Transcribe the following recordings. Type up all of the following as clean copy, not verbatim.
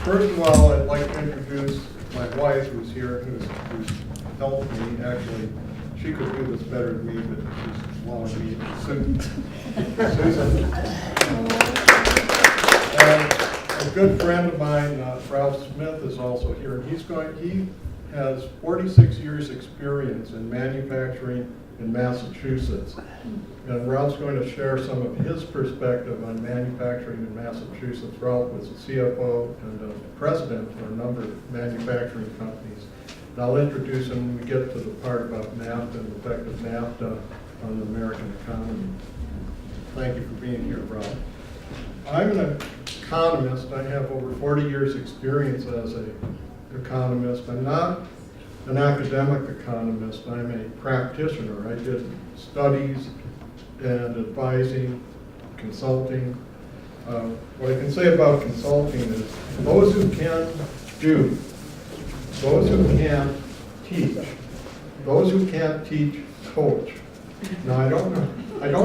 First of all, I'd like to introduce my wife, who's here, who's helped me. Actually, she could do this better than me, but she's allowing me. Susan. And a good friend of mine, Ralph Smith, is also here. And he has 46 years experience in manufacturing in Massachusetts. And Ralph's going to share some of his perspective on manufacturing in Massachusetts. Ralph was a CFO and a president for a number of manufacturing companies. And I'll introduce him when we get to the part about NAFTA and the effect of NAFTA on the American economy. Thank you for being here, Ralph. I'm an economist. I have over 40 years experience as an economist. I'm not an academic economist. I'm a practitioner. I did studies and advising, consulting. What I can say about consulting is those who can do, those who can't teach, those who can't teach coach. Now I don't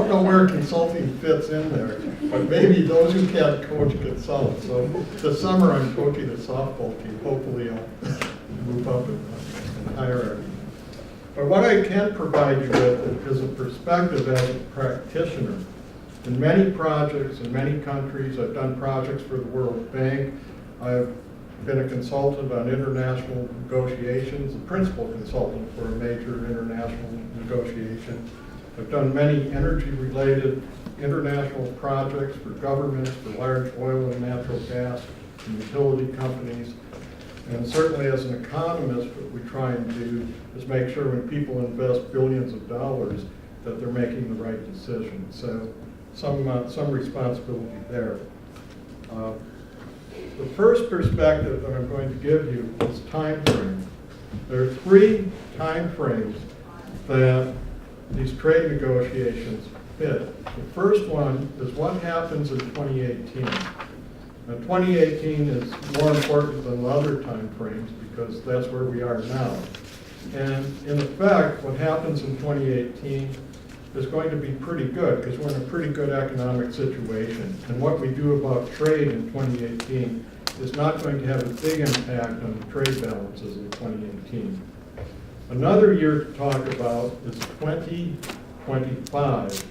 know where consulting fits in there, but maybe those who can't coach consult. So this summer I'm coaching a softball team. Hopefully I'll move up in hierarchy. But what I can provide you with is a perspective as a practitioner. In many projects in many countries, I've done projects for the World Bank. I've been a consultant on international negotiations, the principal consultant for a major international negotiation. I've done many energy-related international projects for governments, for large oil and natural gas and utility companies. And certainly as an economist, what we try and do is make sure when people invest billions of dollars that they're making the right decision. So some responsibility there. The first perspective that I'm going to give you is time frame. There are 3 time frames that these trade negotiations fit. The first one is what happens in 2018. Now, 2018 is more important than the other time frames because that's where we are now. And in effect, what happens in 2018 is going to be pretty good because we're in a pretty good economic situation. And what we do about trade in 2018 is not going to have a big impact on the trade balances in 2018. Another year to talk about is 2025.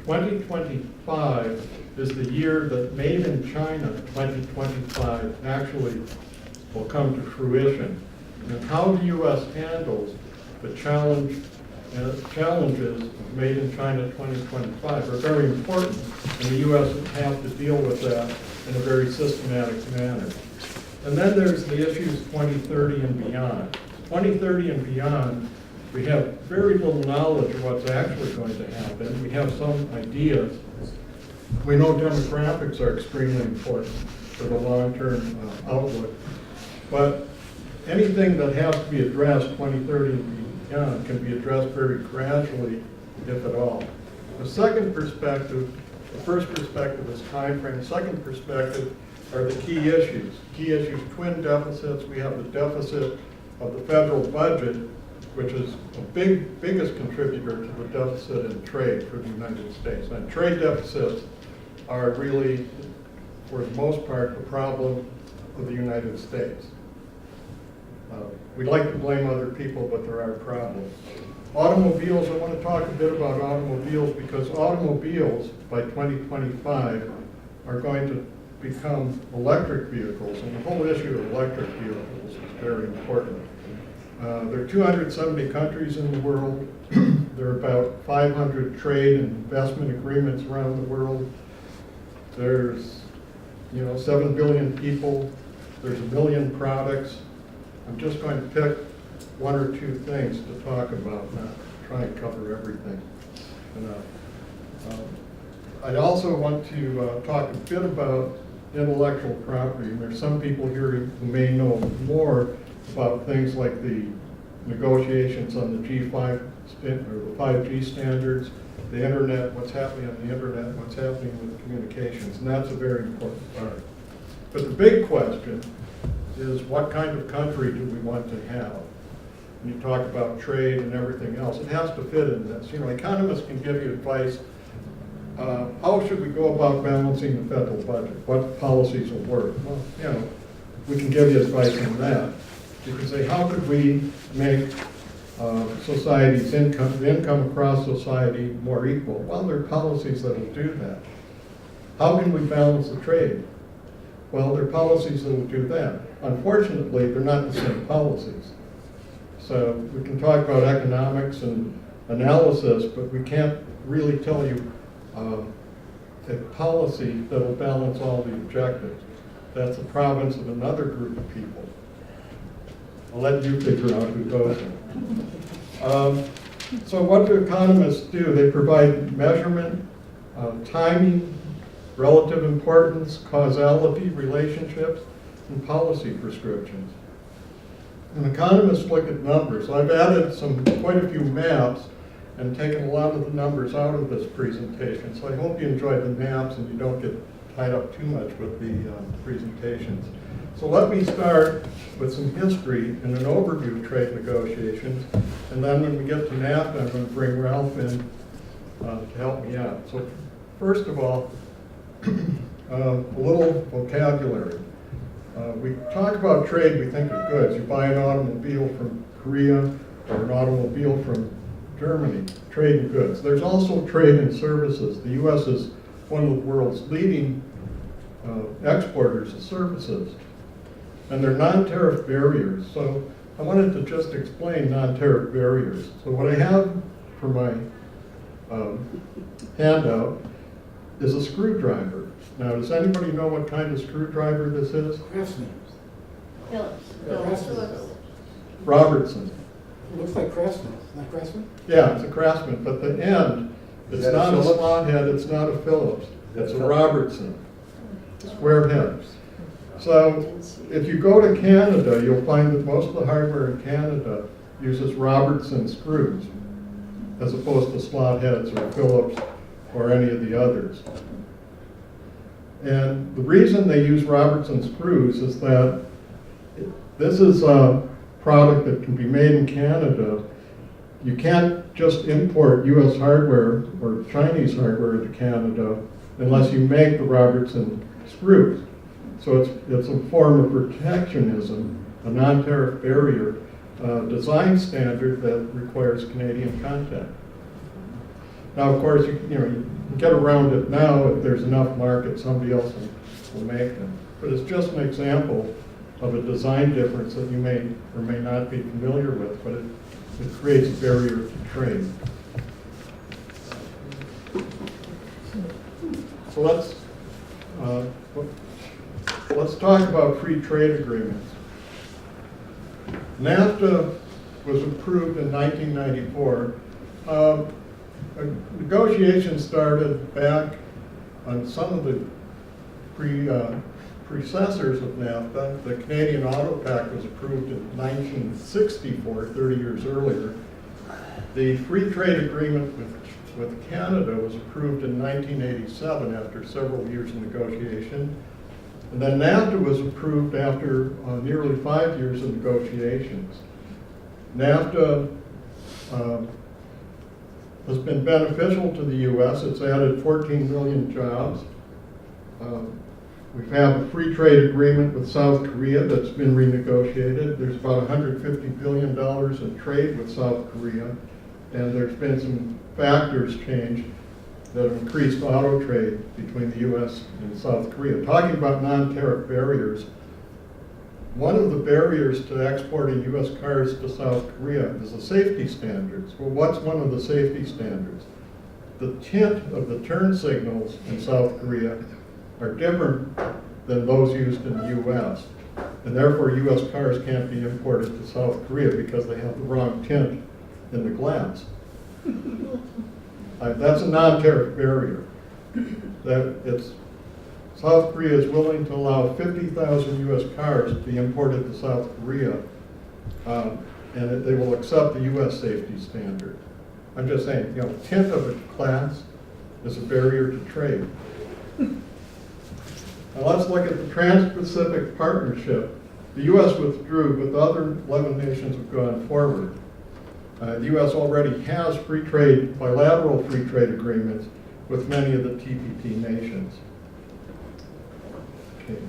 2025 is the year that Made in China 2025 actually will come to fruition. And how the U.S. handles the challenges of Made in China 2025 are very important, and the U.S. will have to deal with that in a very systematic manner. And then there's the issues 2030 and beyond. 2030 and beyond, we have very little knowledge of what's actually going to happen. We have some ideas. We know demographics are extremely important for the long-term outlook, but anything that has to be addressed 2030 and beyond can be addressed very gradually, if at all. The second perspective, the first perspective is time frame. The second perspective are the key issues. Key issues, twin deficits. We have the deficit of the federal budget, which is the biggest contributor to the deficit in trade for the United States. And trade deficits are really, for the most part, the problem of the United States. We like to blame other people, but there are problems. Automobiles, I want to talk a bit about automobiles because automobiles by 2025 are going to become electric vehicles, and the whole issue of electric vehicles is very important. There are 270 countries in the world. There are about 500 trade and investment agreements around the world. There's 7 billion people. There's 1 million products. I'm just going to pick 1 or 2 things to talk about, not try and cover everything. I also want to talk a bit about intellectual property. And there's some people here who may know more about things like the negotiations on the G5 or the 5G standards, the internet, what's happening on the internet, what's happening with communications, and that's a very important part. But the big question is what kind of country do we want to have? When you talk about trade and everything else, it has to fit in this. Economists can give you advice. How should we go about balancing the federal budget? What policies will work? Well, we can give you advice on that. You can say, how could we make society's income across society more equal? Well, there are policies that will do that. How can we balance the trade? Well, there are policies that will do that. Unfortunately, they're not the same policies. So we can talk about economics and analysis, but we can't really tell you a policy that will balance all the objectives. That's the province of another group of people. I'll let you figure out who those are. So what do economists do? They provide measurement, timing, relative importance, causality, relationships, and policy prescriptions. And economists look at numbers. I've added quite a few maps and taken a lot of the numbers out of this presentation. So I hope you enjoyed the maps and you don't get tied up too much with the presentations. So let me start with some history and an overview of trade negotiations. And then when we get to NAFTA, I'm going to bring Ralph in to help me out. So first of all, a little vocabulary. We talk about trade, we think of goods. You buy an automobile from Korea or an automobile from Germany, trade in goods. There's also trade in services. The U.S. is one of the world's leading exporters of services. And they're non-tariff barriers. So I wanted to just explain non-tariff barriers. So what I have for my handout is a screwdriver. Now, does anybody know what kind of screwdriver this is? Craftsman. Phillips. Robertson. It looks like Craftsman. Not Craftsman? Yeah, it's a Craftsman, but the end, it's not a slot head, it's not a Phillips. It's a Robertson. Square head. So if you go to Canada, you'll find that most of the hardware in Canada uses Robertson screws as opposed to slot heads or Phillips or any of the others. And the reason they use Robertson screws is that this is a product that can be made in Canada. You can't just import US hardware or Chinese hardware into Canada unless you make the Robertson screws. So it's a form of protectionism, a non-tariff barrier, design standard that requires Canadian content. Now, of course, you can get around it now if there's enough market, somebody else will make them. But it's just an example of a design difference that you may or may not be familiar with, but it creates a barrier to trade. So let's talk about free trade agreements. NAFTA was approved in 1994. Negotiations started back on some of the predecessors of NAFTA. The Canadian Auto Pact was approved in 1964, 30 years earlier. The free trade agreement with Canada was approved in 1987 after several years of negotiation. And then NAFTA was approved after nearly 5 years of negotiations. NAFTA has been beneficial to the U.S. It's added 14 million jobs. We have a free trade agreement with South Korea that's been renegotiated. There's about $150 billion in trade with South Korea, and there's been some factors changed that have increased auto trade between the U.S. and South Korea. Talking about non-tariff barriers, one of the barriers to exporting U.S. cars to South Korea is the safety standards. Well, what's one of the safety standards? The tint of the turn signals in South Korea are different than those used in the U.S. And therefore, U.S. cars can't be imported to South Korea because they have the wrong tint in the glass. That's a non-tariff barrier. South Korea is willing to allow 50,000 U.S. cars to be imported to South Korea, and they will accept the U.S. safety standard. I'm just saying, tint of a glass is a barrier to trade. Now let's look at the Trans-Pacific Partnership. The U.S. withdrew, but the other 11 nations have gone forward. The U.S. already has bilateral free trade agreements with many of the TPP nations. Okay.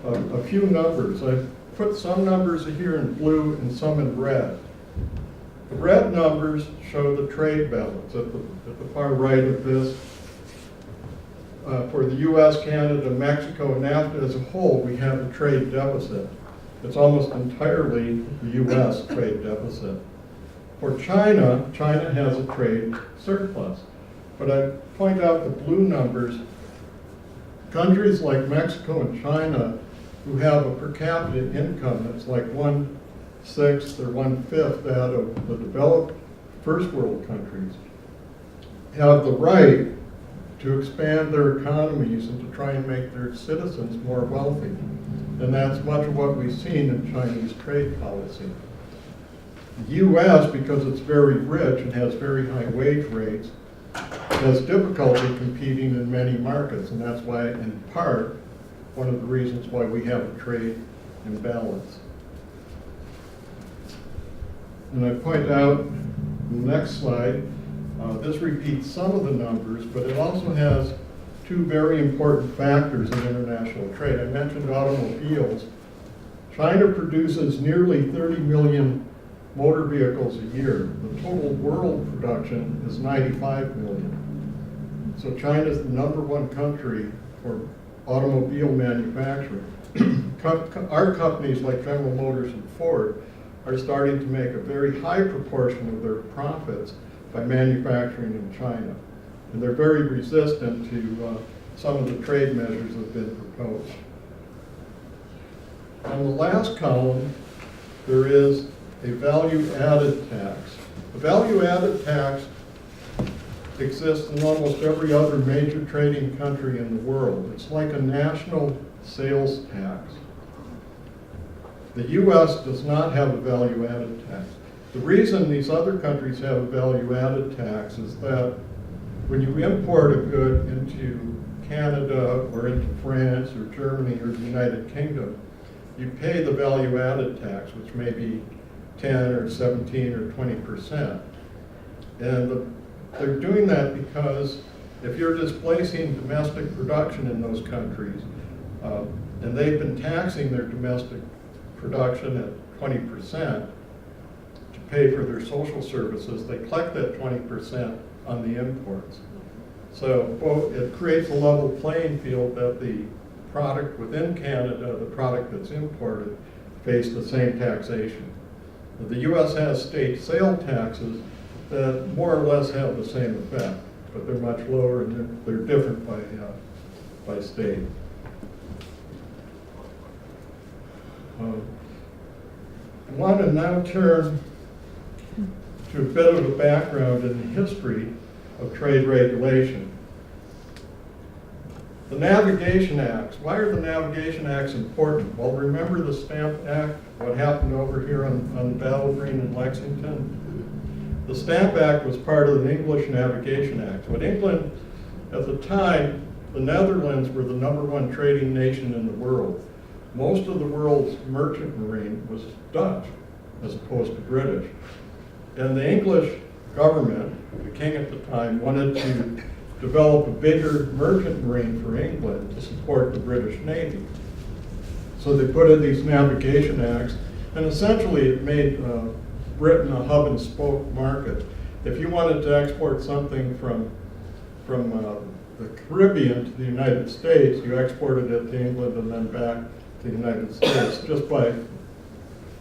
a few numbers. I put some numbers here in blue and some in red. The red numbers show the trade balance at the far right of this. For the U.S., Canada, Mexico, and NAFTA as a whole, we have a trade deficit. It's almost entirely the U.S. trade deficit. For China, China has a trade surplus. But I point out the blue numbers. Countries like Mexico and China, who have a per capita income that's like 1/6 or 1/5 that of the developed first world countries, have the right to expand their economies and to try and make their citizens more wealthy. And that's much of what we've seen in Chinese trade policy. The U.S., because it's very rich and has very high wage rates, has difficulty competing in many markets, and that's why, in part, one of the reasons why we have a trade imbalance. And I point out in the next slide, this repeats some of the numbers, but it also has two very important factors in international trade. I mentioned automobiles. China produces nearly 30 million motor vehicles a year. The total world production is 95 million. So China is the #1 country for automobile manufacturing. Our companies like General Motors and Ford are starting to make a very high proportion of their profits by manufacturing in China. And they're very resistant to some of the trade measures that have been proposed. On the last column, there is a value-added tax. The value-added tax exists in almost every other major trading country in the world. It's like a national sales tax. The U.S. does not have a value-added tax. The reason these other countries have a value-added tax is that when you import a good into Canada or into France or Germany or the United Kingdom, you pay the value-added tax, which may be 10 or 17 or 20%. And they're doing that because if you're displacing domestic production in those countries, and they've been taxing their domestic production at 20% to pay for their social services, they collect that 20% on the imports. So it creates a level playing field that the product within Canada, the product that's imported, face the same taxation. The U.S. has state sale taxes that more or less have the same effect, but they're much lower and they're different by state. I want to now turn to a bit of a background in the history of trade regulation. The Navigation Acts. Why are the Navigation Acts important? Well, remember the Stamp Act, what happened over here on Battle Green in Lexington? The Stamp Act was part of the English Navigation Act. But England, at the time, the Netherlands were the #1 trading nation in the world. Most of the world's merchant marine was Dutch, as opposed to British. And the English government, the king at the time, wanted to develop a bigger merchant marine for England to support the British Navy. So they put in these navigation acts, and essentially it made Britain a hub and spoke market. If you wanted to export something from the Caribbean to the United States, you exported it to England and then back to the United States. Just by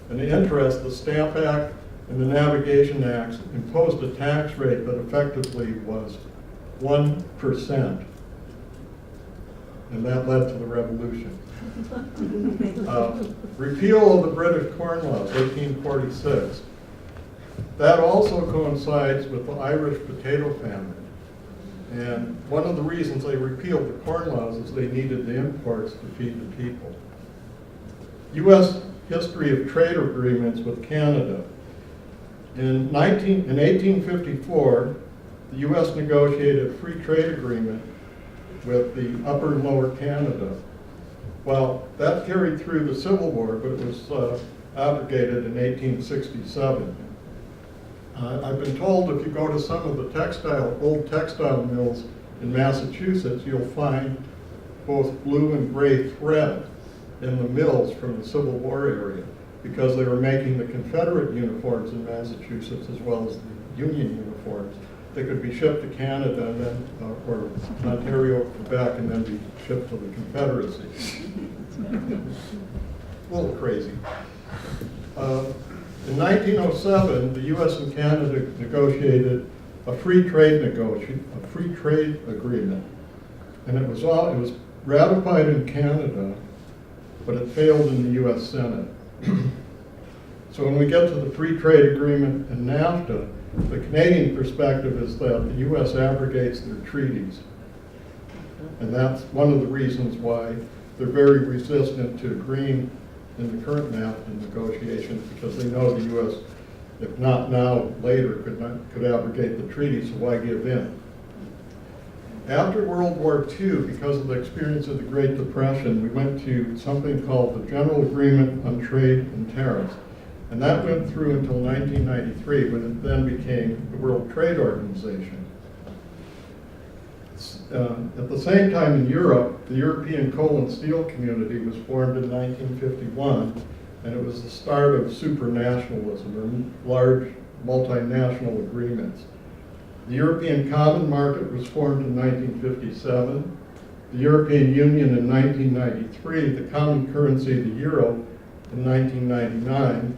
an interest, the Stamp Act and the Navigation Acts imposed a tax rate that effectively was 1%, and that led to the revolution. Repeal of the British Corn Laws, 1846. That also coincides with the Irish potato famine. And one of the reasons they repealed the Corn Laws is they needed the imports to feed the people. U.S. history of trade agreements with Canada. In 1854, the U.S. negotiated a free trade agreement with the Upper and Lower Canada. Well, that carried through the Civil War, but it was abrogated in 1867. I've been told if you go to some of the old textile mills in Massachusetts, you'll find both blue and gray thread in the mills from the Civil War area because they were making the Confederate uniforms in Massachusetts as well as the Union uniforms. They could be shipped to Canada and then, or Ontario, Quebec, and then be shipped to the Confederacy. A little crazy. In 1907, the U.S. and Canada negotiated a free trade agreement, and it was ratified in Canada, but it failed in the U.S. Senate. So when we get to the free trade agreement and NAFTA, the Canadian perspective is that the U.S. abrogates their treaties, and that's one of the reasons why they're very resistant to agreeing in the current NAFTA negotiations, because they know the U.S., if not now, later, could abrogate the treaty, so why give in? After World War II, because of the experience of the Great Depression, we went to something called the General Agreement on Trade and Tariffs. And that went through until 1993, when it then became the World Trade Organization. At the same time in Europe, the European Coal and Steel Community was formed in 1951, and it was the start of supranationalism, or large multinational agreements. The European Common Market was formed in 1957, the European Union in 1993, the common currency, the euro, in 1999,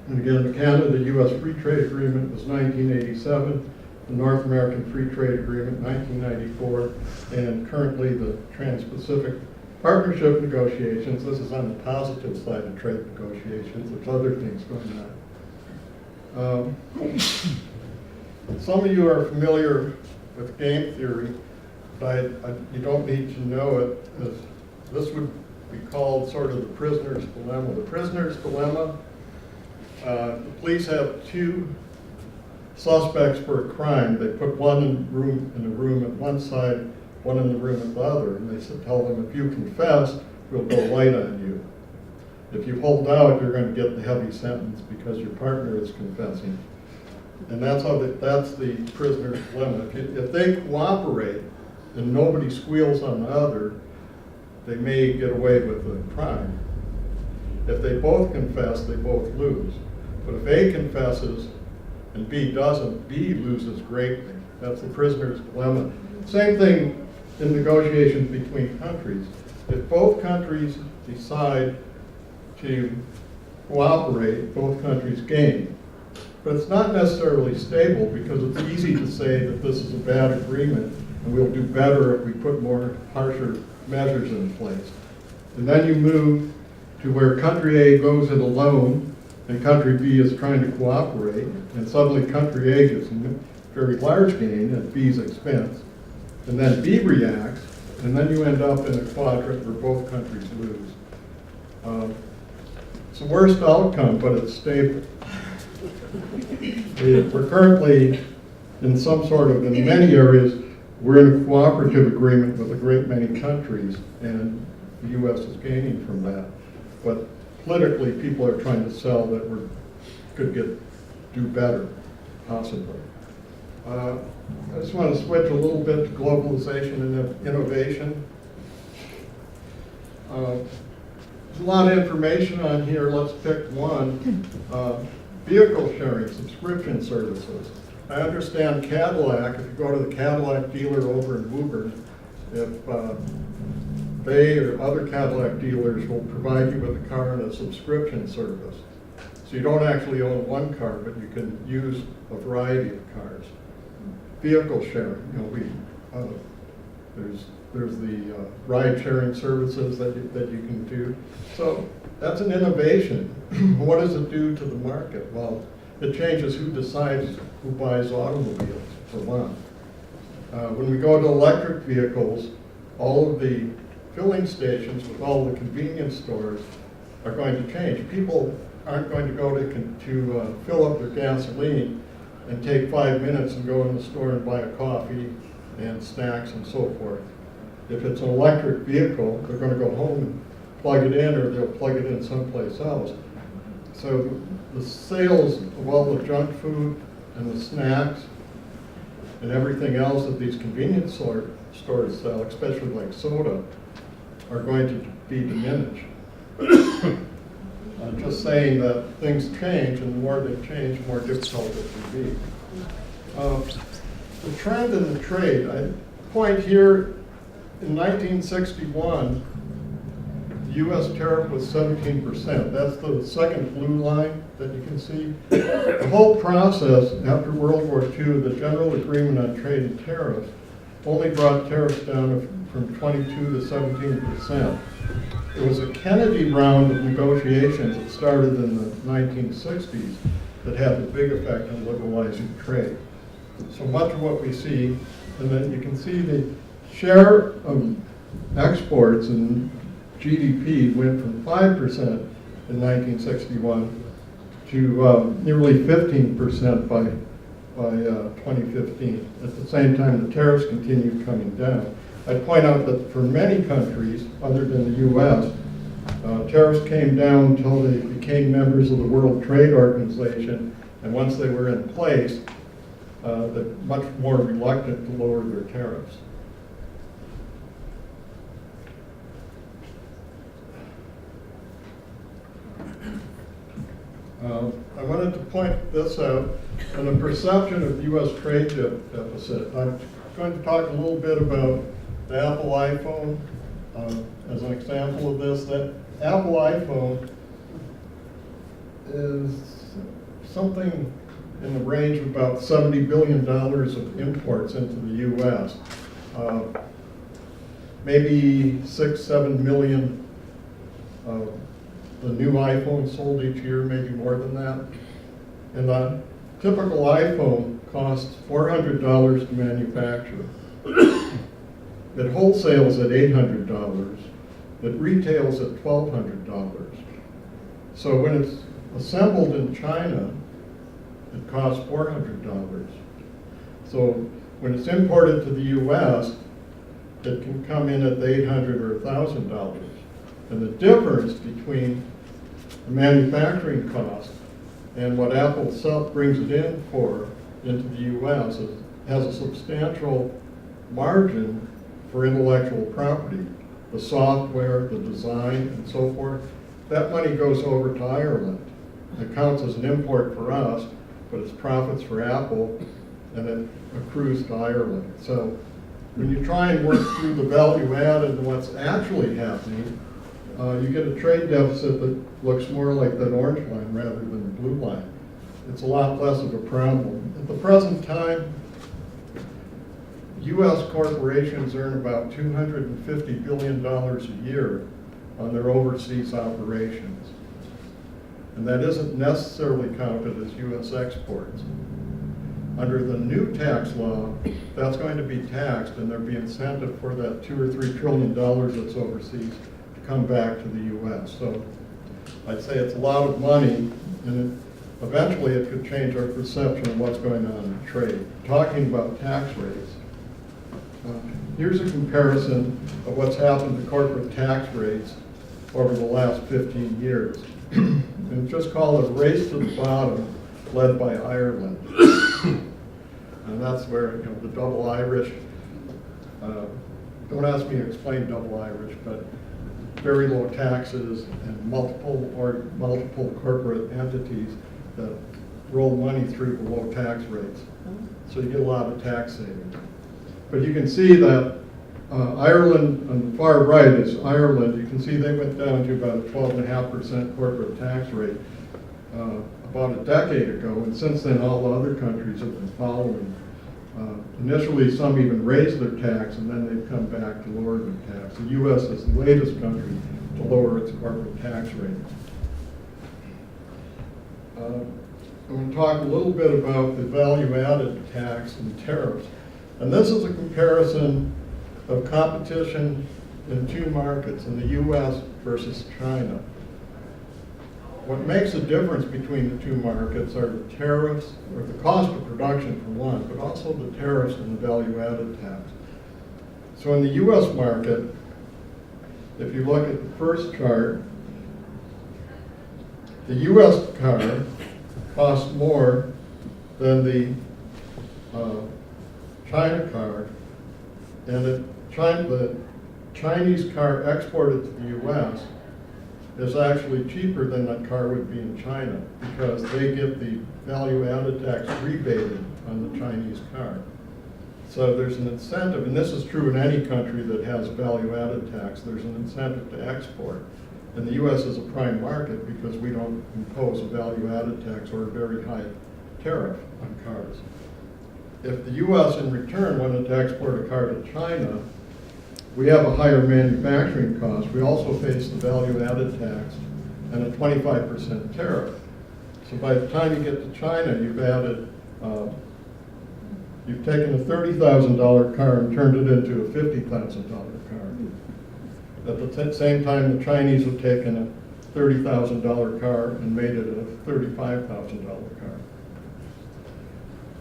and again, Canada, the U.S. Free Trade Agreement was 1987, the North American Free Trade Agreement 1994, and currently the Trans-Pacific Partnership negotiations. This is on the positive side of trade negotiations. There's other things going on. Some of you are familiar with game theory, but you don't need to know it, as this would be called sort of the prisoner's dilemma. The prisoner's dilemma, the police have two suspects for a crime. They put one in a room at one side, one in the room at the other, and they tell them, if you confess, we'll go light on you. If you hold out, you're going to get the heavy sentence because your partner is confessing. And that's the prisoner's dilemma. If they cooperate and nobody squeals on the other, they may get away with the crime. If they both confess, they both lose. But if A confesses and B doesn't, B loses greatly. That's the prisoner's dilemma. Same thing in negotiations between countries. If both countries decide to cooperate, both countries gain. But it's not necessarily stable, because it's easy to say that this is a bad agreement and we'll do better if we put more harsher measures in place. And then you move to where country A goes it alone and country B is trying to cooperate, and suddenly country A gets a very large gain at B's expense, and then B reacts, and then you end up in a quadrant where both countries lose. It's the worst outcome, but it's stable. We're currently in some sort of, in many areas, we're in a cooperative agreement with a great many countries, and the U.S. is gaining from that. But politically, people are trying to sell that we could do better, possibly. I just want to switch a little bit to globalization and innovation. There's a lot of information on here. Let's pick one. Vehicle sharing, subscription services. I understand Cadillac, if you go to the Cadillac dealer over in Woburn, if they or other Cadillac dealers will provide you with a car and a subscription service. So you don't actually own one car, but you can use a variety of cars. Vehicle sharing, there's the ride sharing services that you can do. So that's an innovation. What does it do to the market? Well, it changes who decides who buys automobiles, for one. When we go to electric vehicles, all of the filling stations with all the convenience stores are going to change. People aren't going to go to fill up their gasoline and take 5 minutes and go in the store and buy a coffee and snacks and so forth. If it's an electric vehicle, they're going to go home and plug it in, or they'll plug it in someplace else. So the sales of all the junk food and the snacks and everything else that these convenience stores sell, especially like soda, are going to be diminished. I'm just saying that things change, and the more they change, the more difficult it can be. The trend in the trade, I point here, in 1961, the U.S. tariff was 17%. That's the second blue line that you can see. The whole process after World War II, the General Agreement on Trade and Tariffs, only brought tariffs down from 22 to 17%. It was a Kennedy round of negotiations that started in the 1960s that had the big effect on liberalizing trade. So much of what we see, and then you can see the share of exports and GDP went from 5% in 1961 to nearly 15% by 2015. At the same time, the tariffs continued coming down. I'd point out that for many countries, other than the U.S., tariffs came down until they became members of the World Trade Organization, and once they were in place, they're much more reluctant to lower their tariffs. I wanted to point this out on the perception of U.S. trade deficit. I'm going to talk a little bit about the Apple iPhone as an example of this. That Apple iPhone is something in the range of about $70 billion of imports into the U.S. Maybe 6-7 million the new iPhone sold each year, maybe more than that. And the typical iPhone costs $400 to manufacture. It wholesales at $800. It retails at $1,200. So when it's assembled in China, it costs $400. So when it's imported to the U.S., it can come in at the $800 or $1,000. And the difference between the manufacturing cost and what Apple brings it in for into the U.S. has a substantial margin for intellectual property, the software, the design, and so forth. That money goes over to Ireland. It counts as an import for us, but it's profits for Apple, and it accrues to Ireland. So when you try and work through the value added and what's actually happening, you get a trade deficit that looks more like that orange line rather than the blue line. It's a lot less of a problem. At the present time, U.S. corporations earn about $250 billion a year on their overseas operations. And that isn't necessarily counted as U.S. exports. Under the new tax law, that's going to be taxed, and there'll be incentive for that $2 or $3 trillion that's overseas to come back to the U.S. So I'd say it's a lot of money, and eventually it could change our perception of what's going on in trade. Talking about tax rates, here's a comparison of what's happened to corporate tax rates over the last 15 years. And just call it a race to the bottom, led by Ireland. And that's where, the double Irish, don't ask me to explain double Irish, but very low taxes and multiple corporate entities that roll money through the low tax rates. So you get a lot of tax savings. But you can see that Ireland, on the far right is Ireland. You can see they went down to about a 12.5% corporate tax rate about a decade ago, and since then all the other countries have been following. Initially, some even raised their tax, and then they've come back to lower their tax. The U.S. is the latest country to lower its corporate tax rate. I'm going to talk a little bit about the value-added tax and tariffs. And this is a comparison of competition in two markets, in the U.S. versus China. What makes a difference between the two markets are the tariffs, or the cost of production for one, but also the tariffs and the value-added tax. So in the U.S. market, if you look at the first chart, the U.S. car costs more than the China car, and the Chinese car exported to the US is actually cheaper than that car would be in China because they get the value-added tax rebated on the Chinese car. So there's an incentive, and this is true in any country that has value-added tax, there's an incentive to export. And the US is a prime market because we don't impose a value-added tax or a very high tariff on cars. If the US in return wanted to export a car to China, we have a higher manufacturing cost. We also face the value-added tax and a 25% tariff. So by the time you get to China, you've taken a $30,000 car and turned it into a $50,000 car. At the same time, the Chinese have taken a $30,000 car and made it a $35,000 car.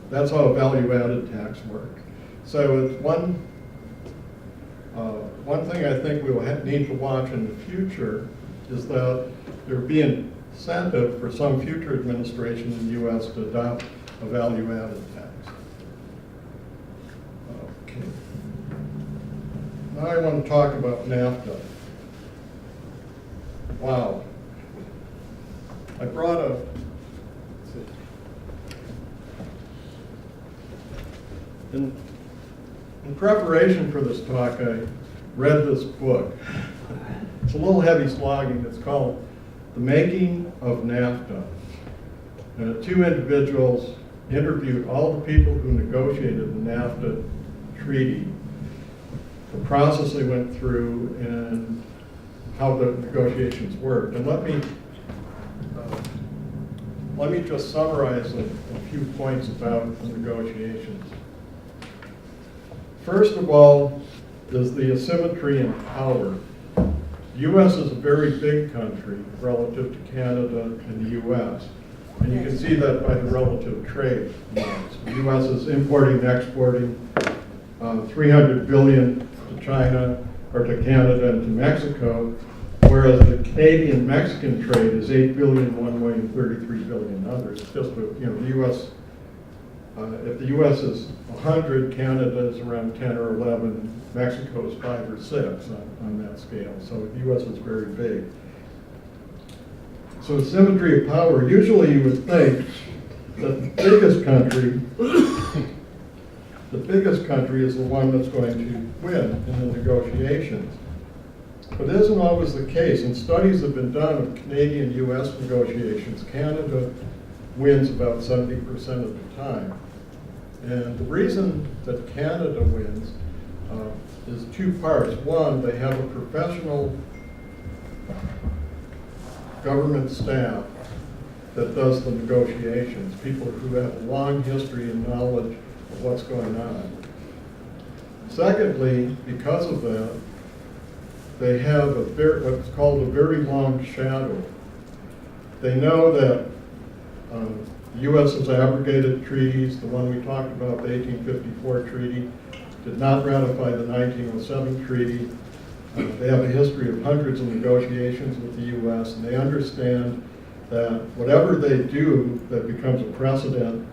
That's how value-added tax works. So it's one thing I think we'll need to watch in the future is that there be an incentive for some future administration in the U.S. to adopt a value-added tax. Okay. Now I want to talk about NAFTA. Wow. I brought a, in preparation for this talk, I read this book. It's a little heavy slogging. It's called The Making of NAFTA. Two individuals interviewed all the people who negotiated the NAFTA treaty, the process they went through, and how the negotiations worked. And let me just summarize a few points about the negotiations. First of all, is the asymmetry in power. The U.S. is a very big country relative to Canada and the U.S. And you can see that by the relative trade amounts. The U.S. is importing and exporting $300 billion to China, or to Canada and to Mexico, whereas the Canadian-Mexican trade is $8 billion one way and $33 billion others. It's just, the U.S., if the U.S. is 100, Canada is around 10 or 11, Mexico is 5 or 6 on that scale. So the U.S. is very big. So symmetry of power, usually you would think that the biggest country is the one that's going to win in the negotiations. But it isn't always the case, and studies have been done of Canadian-U.S. negotiations. Canada wins about 70% of the time. And the reason that Canada wins is two parts. One, they have a professional government staff that does the negotiations, people who have a long history and knowledge of what's going on. Secondly, because of that, they have what's called a very long shadow. They know that the U.S. has abrogated treaties. The one we talked about, the 1854 treaty, did not ratify the 1907 treaty. They have a history of hundreds of negotiations with the U.S., and they understand that whatever they do that becomes a precedent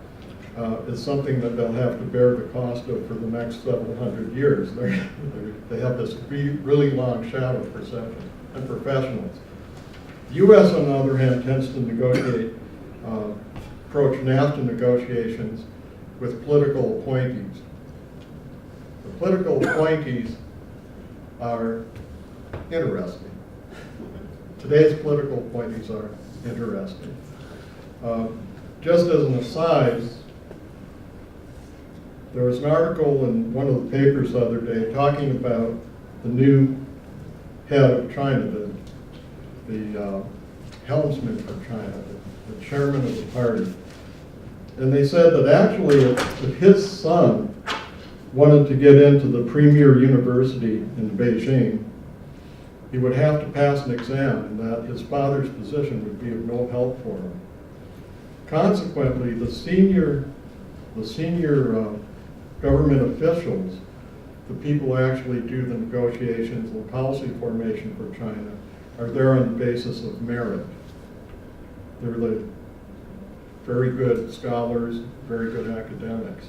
is something that they'll have to bear the cost of for the next several hundred years. They have this really long shadow perception and professionals. The U.S., on the other hand, tends to approach NAFTA negotiations with political appointees. The political appointees are interesting. Today's political appointees are interesting. Just as an aside, there was an article in one of the papers the other day talking about the new head of China, the helmsman for China, the chairman of the party. And they said that actually if his son wanted to get into the premier university in Beijing, he would have to pass an exam, and that his father's position would be of no help for him. Consequently, the senior government officials, the people who actually do the negotiations and policy formation for China, are there on the basis of merit. They're the very good scholars, very good academics.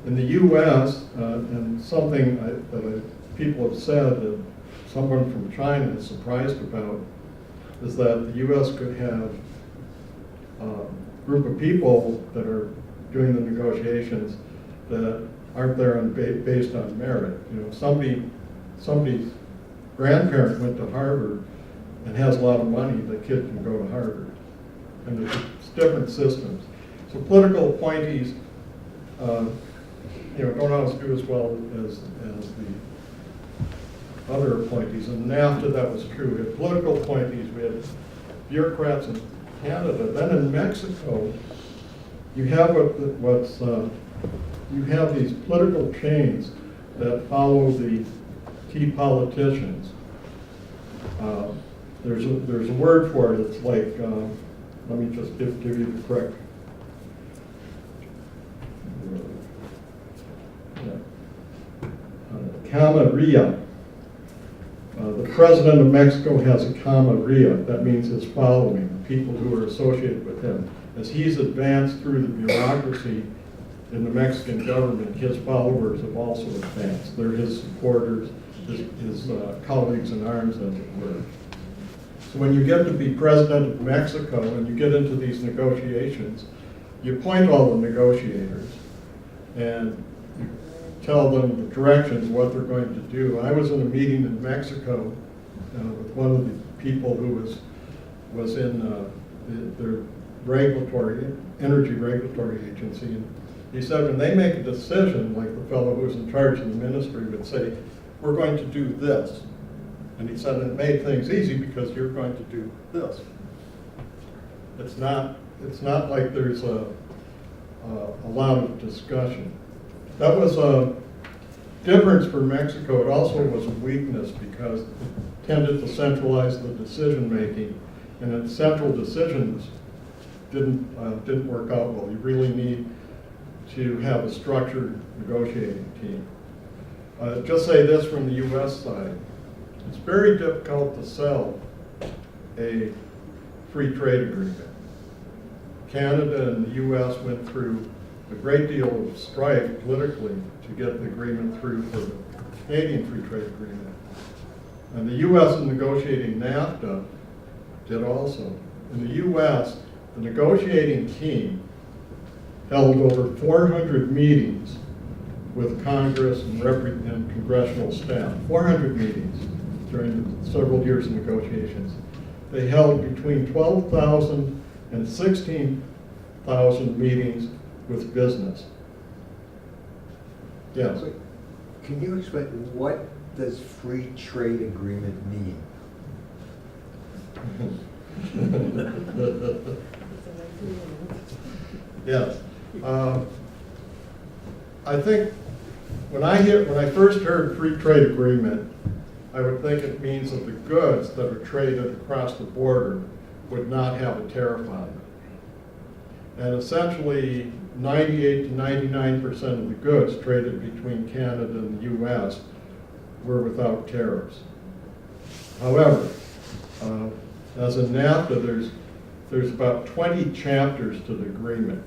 In the U.S., and something that people have said that someone from China is surprised about is that the U.S. could have a group of people that are doing the negotiations that aren't there based on merit. You know, somebody's grandparent went to Harvard and has a lot of money, the kid can go to Harvard. And there's different systems. So political appointees, don't always do as well as the other appointees. In NAFTA, that was true. We had political appointees, we had bureaucrats in Canada. Then in Mexico, you have you have these political chains that follow the key politicians. There's a word for it. It's like, let me just give you the correct. Camarilla. The president of Mexico has a camarilla. That means his following, the people who are associated with him. As he's advanced through the bureaucracy in the Mexican government, his followers have also advanced. They're his supporters, his colleagues in arms, as it were. So when you get to be president of Mexico and you get into these negotiations, you appoint all the negotiators and you tell them the directions, what they're going to do. I was in a meeting in Mexico with one of the people who was in their energy regulatory agency, and he said when they make a decision, like the fellow who's in charge of the ministry would say, we're going to do this. And he said it made things easy because you're going to do this. It's not like there's a lot of discussion. That was a difference for Mexico. It also was a weakness because it tended to centralize the decision making, and its central decisions didn't work out well. You really need to have a structured negotiating team. Just say this from the U.S. side. It's very difficult to sell a free trade agreement. Canada and the U.S. went through a great deal of strife politically to get the agreement through for the Canadian free trade agreement. And the U.S. in negotiating NAFTA did also. In the U.S., the negotiating team held over 400 meetings with Congress and congressional staff. 400 meetings during the several years of negotiations. They held between 12,000 and 16,000 meetings with business. Yes? So, can you explain what does free trade agreement mean? Yes. I think when I first heard free trade agreement, I would think it means that the goods that are traded across the border would not have a tariff on them. And essentially, 98 to 99% of the goods traded between Canada and the U.S. were without tariffs. However, as in NAFTA, there's about 20 chapters to the agreement.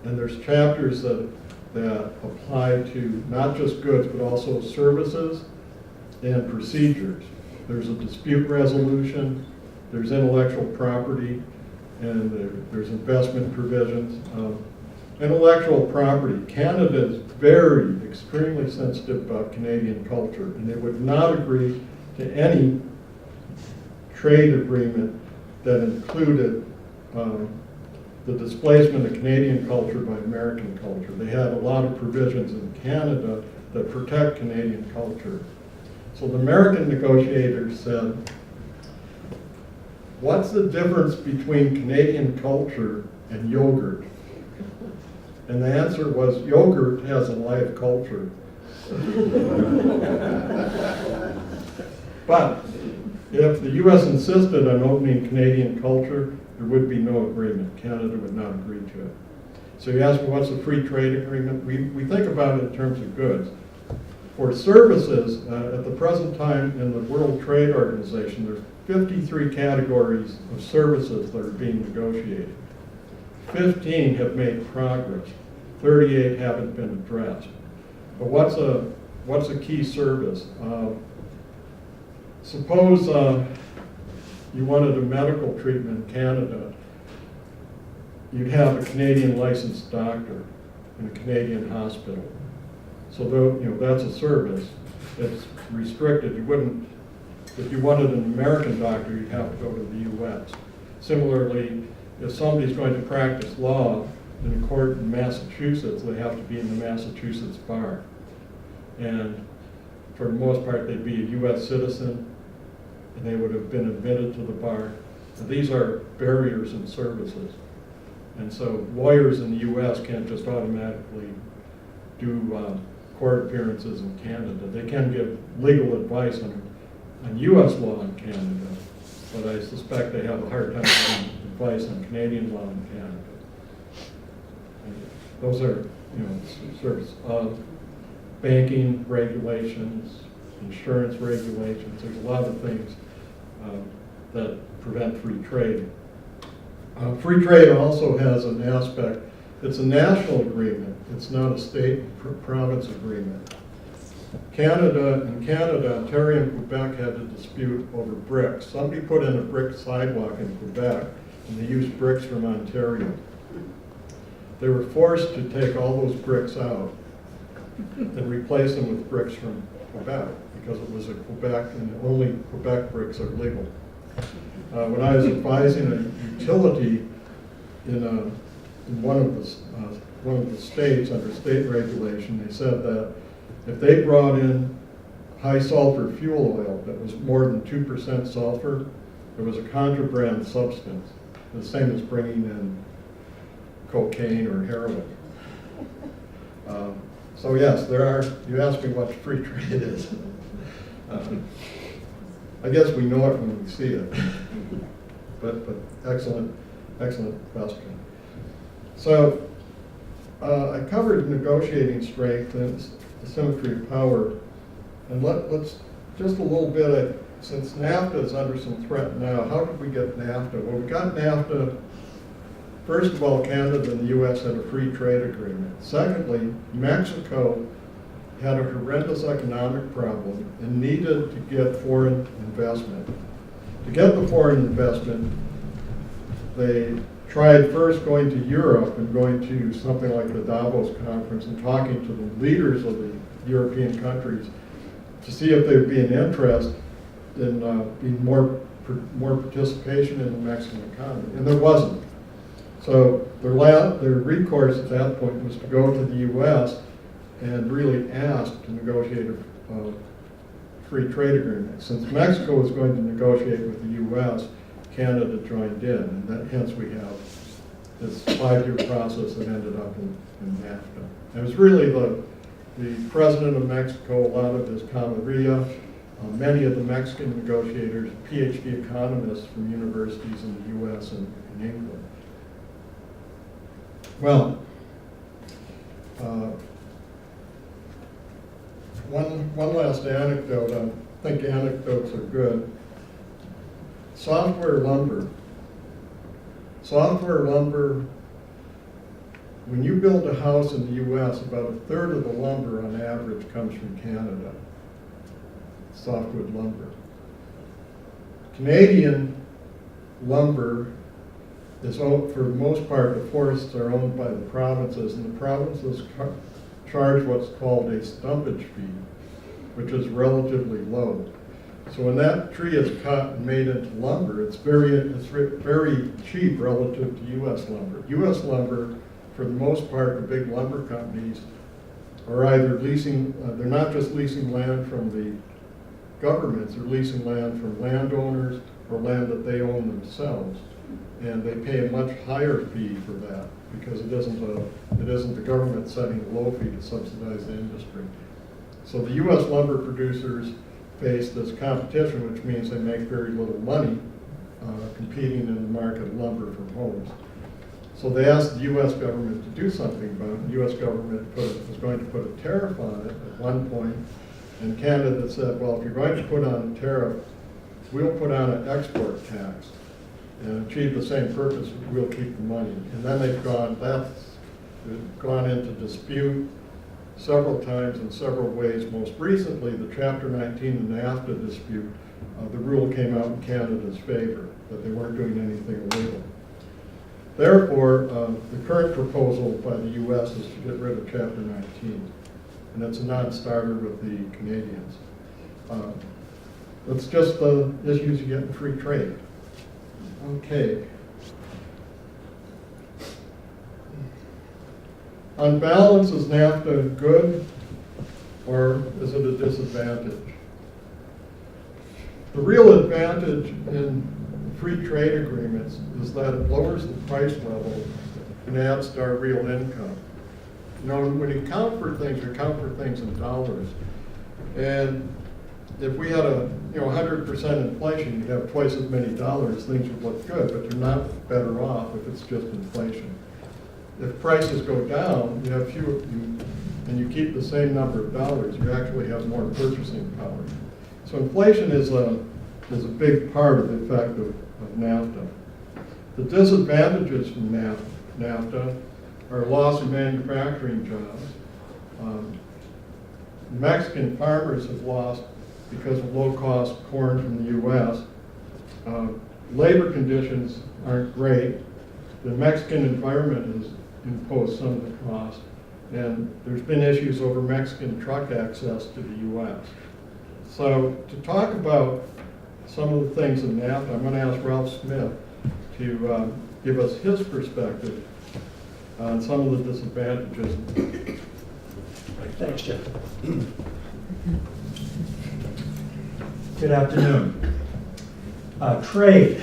And there's chapters that apply to not just goods, but also services and procedures. There's a dispute resolution, there's intellectual property, and there's investment provisions. Intellectual property, Canada is extremely sensitive about Canadian culture, and they would not agree to any trade agreement that included the displacement of Canadian culture by American culture. They had a lot of provisions in Canada that protect Canadian culture. So the American negotiators said, what's the difference between Canadian culture and yogurt? And the answer was, yogurt has a live culture. But if the U.S. insisted on opening Canadian culture, there would be no agreement. Canada would not agree to it. So you ask me, what's a free trade agreement? We think about it in terms of goods. For services, at the present time in the World Trade Organization, there's 53 categories of services that are being negotiated. 15 have made progress. 38 haven't been addressed. But what's a what's a key service? Suppose you wanted a medical treatment in Canada, you'd have a Canadian licensed doctor in a Canadian hospital. So that's a service. It's restricted. You wouldn't, if you wanted an American doctor, you'd have to go to the U.S. Similarly, if somebody's going to practice law in a court in Massachusetts, they have to be in the Massachusetts bar. And for the most part, they'd be a U.S. citizen, and they would have been admitted to the bar. And these are barriers in services. And so lawyers in the U.S. can't just automatically do court appearances in Canada. They can give legal advice on U.S. law in Canada, but I suspect they have a hard time giving advice on Canadian law in Canada. And those are, service. Banking regulations, insurance regulations. There's a lot of things that prevent free trade. Free trade also has an aspect. It's a national agreement. It's not a state-province agreement. In Canada, Ontario and Quebec had a dispute over bricks. Somebody put in a brick sidewalk in Quebec, and they used bricks from Ontario. They were forced to take all those bricks out and replace them with bricks from Quebec, because it was a Quebec, and only Quebec bricks are legal. When I was advising a utility in one of the states under state regulation, they said that if they brought in high sulfur fuel oil that was more than 2% sulfur, it was a contraband substance, the same as bringing in cocaine or heroin. So yes, you asked me what free trade is. I guess we know it when we see it. But excellent question. So I covered negotiating strength and asymmetry of power. And let's just a little bit, since NAFTA is under some threat now, how did we get NAFTA? Well, we got NAFTA. First of all, Canada and the U.S. had a free trade agreement. Secondly, Mexico had a horrendous economic problem and needed to get foreign investment. To get the foreign investment, they tried first going to Europe and going to something like the Davos conference and talking to the leaders of the European countries to see if there would be an interest in being more participation in the Mexican economy, and there wasn't. So their recourse at that point was to go to the U.S. and really ask to negotiate a free trade agreement. Since Mexico was going to negotiate with the U.S., Canada joined in, and hence we have this 5-year process that ended up in NAFTA. It was really the president of Mexico, a lot of his camarilla, many of the Mexican negotiators, PhD economists from universities in the U.S. and in England. Well, one last anecdote. I think anecdotes are good. Software lumber. Software lumber, when you build a house in the U.S., about a third of the lumber on average comes from Canada. Softwood lumber. Canadian lumber is owned, for the most part, the forests are owned by the provinces, and the provinces charge what's called a stumpage fee, which is relatively low. So when that tree is cut and made into lumber, it's very cheap relative to U.S. lumber. U.S. lumber, for the most part, the big lumber companies are either leasing, they're not just leasing land from the governments, they're leasing land from landowners or land that they own themselves. And they pay a much higher fee for that because it isn't the government setting a low fee to subsidize the industry. So the U.S. lumber producers face this competition, which means they make very little money competing in the market of lumber for homes. So they asked the U.S. government to do something about it. The U.S. government was going to put a tariff on it at one point, and Canada said, well, if you're going to put on a tariff, we'll put on an export tax and achieve the same purpose, we'll keep the money. And then they've gone into dispute, several times in several ways. Most recently, the Chapter 19 and NAFTA dispute, the rule came out in Canada's favor, that they weren't doing anything illegal. Therefore, the current proposal by the U.S. is to get rid of Chapter 19, and it's a non-starter with the Canadians. That's just the issues you get in free trade. Okay. On balance, is NAFTA good, or is it a disadvantage? The real advantage in free trade agreements is that it lowers the price level and adds to our real income. You know, when you count for things in dollars. And if we had 100% inflation, you'd have twice as many dollars, things would look good, but you're not better off if it's just inflation. If prices go down, you have fewer, and you keep the same number of dollars, you actually have more purchasing power. So inflation is a big part of the effect of NAFTA. The disadvantages from NAFTA are loss of manufacturing jobs. Mexican farmers have lost because of low-cost corn from the U.S. Labor conditions aren't great. The Mexican environment has imposed some of the cost, and there's been issues over Mexican truck access to the U.S. So to talk about some of the things in NAFTA, I'm going to ask Ralph Smith to give us his perspective on some of the disadvantages. Thanks, Jeff. Good afternoon. Trade.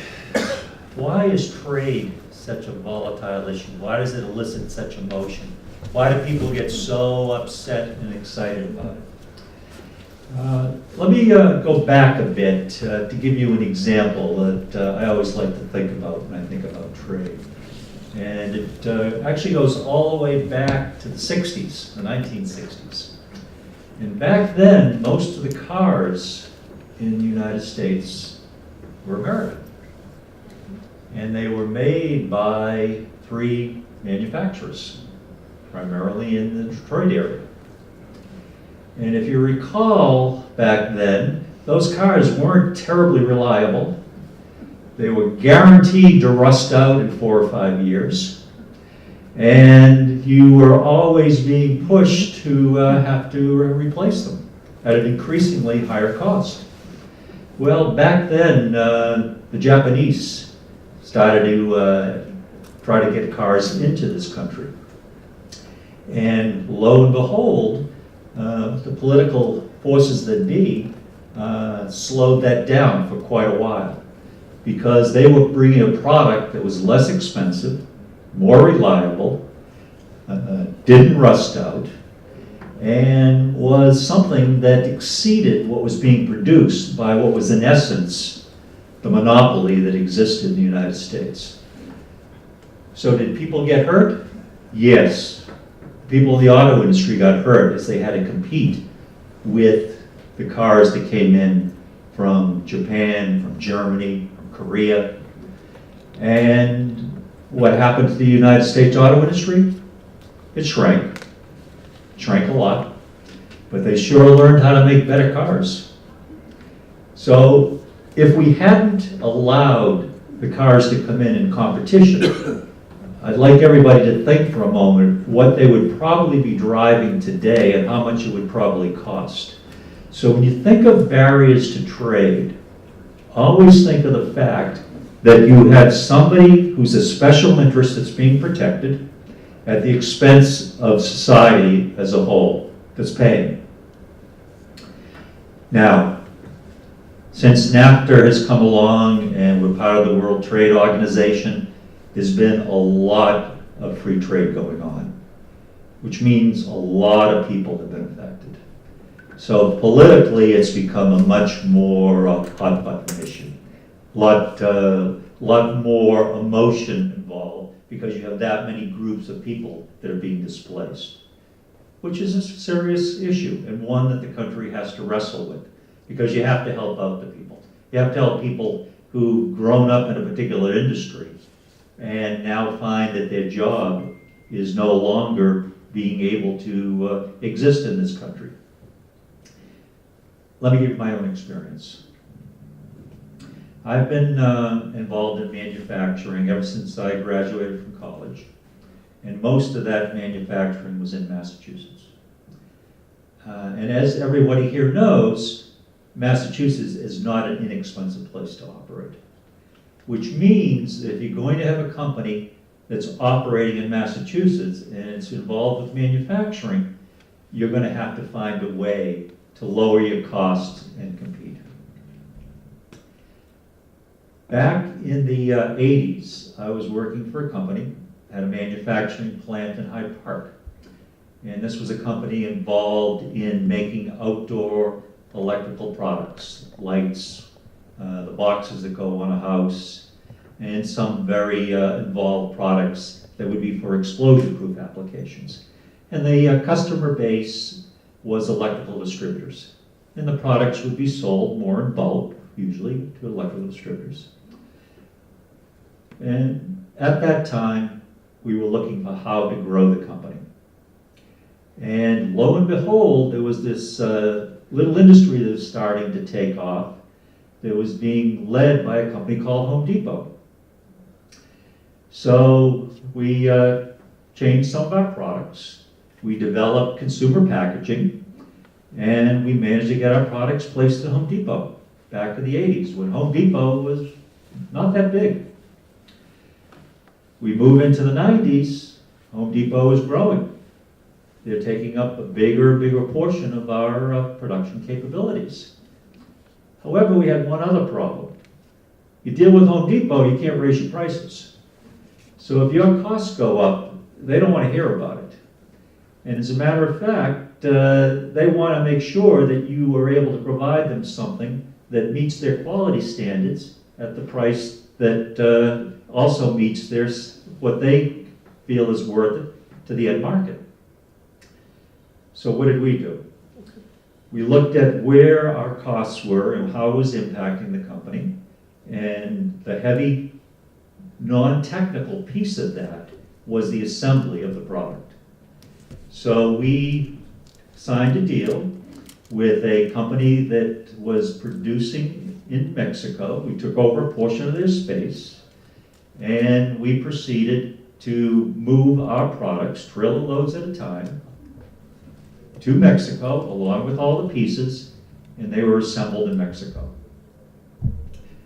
Why is trade such a volatile issue? Why does it elicit such emotion? Why do people get so upset and excited about it? Let me go back a bit to give you an example that I always like to think about when I think about trade. And it actually goes all the way back to the 60s, the 1960s. And back then, most of the cars in the United States were American. And they were made by 3 manufacturers, primarily in the Detroit area. And if you recall back then, those cars weren't terribly reliable. They were guaranteed to rust out in 4 or 5 years. And you were always being pushed to have to replace them at an increasingly higher cost. Well, back then, the Japanese started to try to get cars into this country. And lo and behold, the political forces that be slowed that down for quite a while, because they were bringing a product that was less expensive, more reliable, didn't rust out, and was something that exceeded what was being produced by what was in essence the monopoly that existed in the United States. So did people get hurt? Yes. People in the auto industry got hurt as they had to compete with the cars that came in from Japan, from Germany, from Korea. And what happened to the United States auto industry? It shrank. Shrank a lot. But they sure learned how to make better cars. So if we hadn't allowed the cars to come in competition, I'd like everybody to think for a moment what they would probably be driving today and how much it would probably cost. So when you think of barriers to trade, always think of the fact that you have somebody who's a special interest that's being protected at the expense of society as a whole that's paying. Now, since NAFTA has come along and we're part of the World Trade Organization, there's been a lot of free trade going on, which means a lot of people have been affected. So politically, it's become a much more hot button issue. Lot more emotion involved because you have that many groups of people that are being displaced, which is a serious issue and one that the country has to wrestle with, because you have to help out the people. You have to help people who've grown up in a particular industry and now find that their job is no longer being able to exist in this country. Let me give you my own experience. I've been involved in manufacturing ever since I graduated from college, and most of that manufacturing was in Massachusetts. And as everybody here knows, Massachusetts is not an inexpensive place to operate, which means that if you're going to have a company that's operating in Massachusetts and it's involved with manufacturing, you're going to have to find a way to lower your costs and compete. Back in the 80s, I was working for a company, had a manufacturing plant in Hyde Park. And this was a company involved in making outdoor electrical products, lights, the boxes that go on a house, and some very involved products that would be for explosion-proof applications. And the customer base was electrical distributors. And the products would be sold more in bulk, usually to electrical distributors. And at that time, we were looking for how to grow the company. And lo and behold, there was this little industry that was starting to take off that was being led by a company called Home Depot. So we changed some of our products. We developed consumer packaging, and we managed to get our products placed at Home Depot back in the 80s, when Home Depot was not that big. We move into the 90s, Home Depot is growing. They're taking up a bigger and bigger portion of our production capabilities. However, we had one other problem. You deal with Home Depot, you can't raise your prices. So if your costs go up, they don't want to hear about it. And as a matter of fact, they want to make sure that you are able to provide them something that meets their quality standards at the price that also meets what they feel is worth it to the end market. So what did we do? We looked at where our costs were and how it was impacting the company, and the heavy, non-technical piece of that was the assembly of the product. So we signed a deal with a company that was producing in Mexico. We took over a portion of their space, and we proceeded to move our products, trailer loads at a time, to Mexico, along with all the pieces, and they were assembled in Mexico.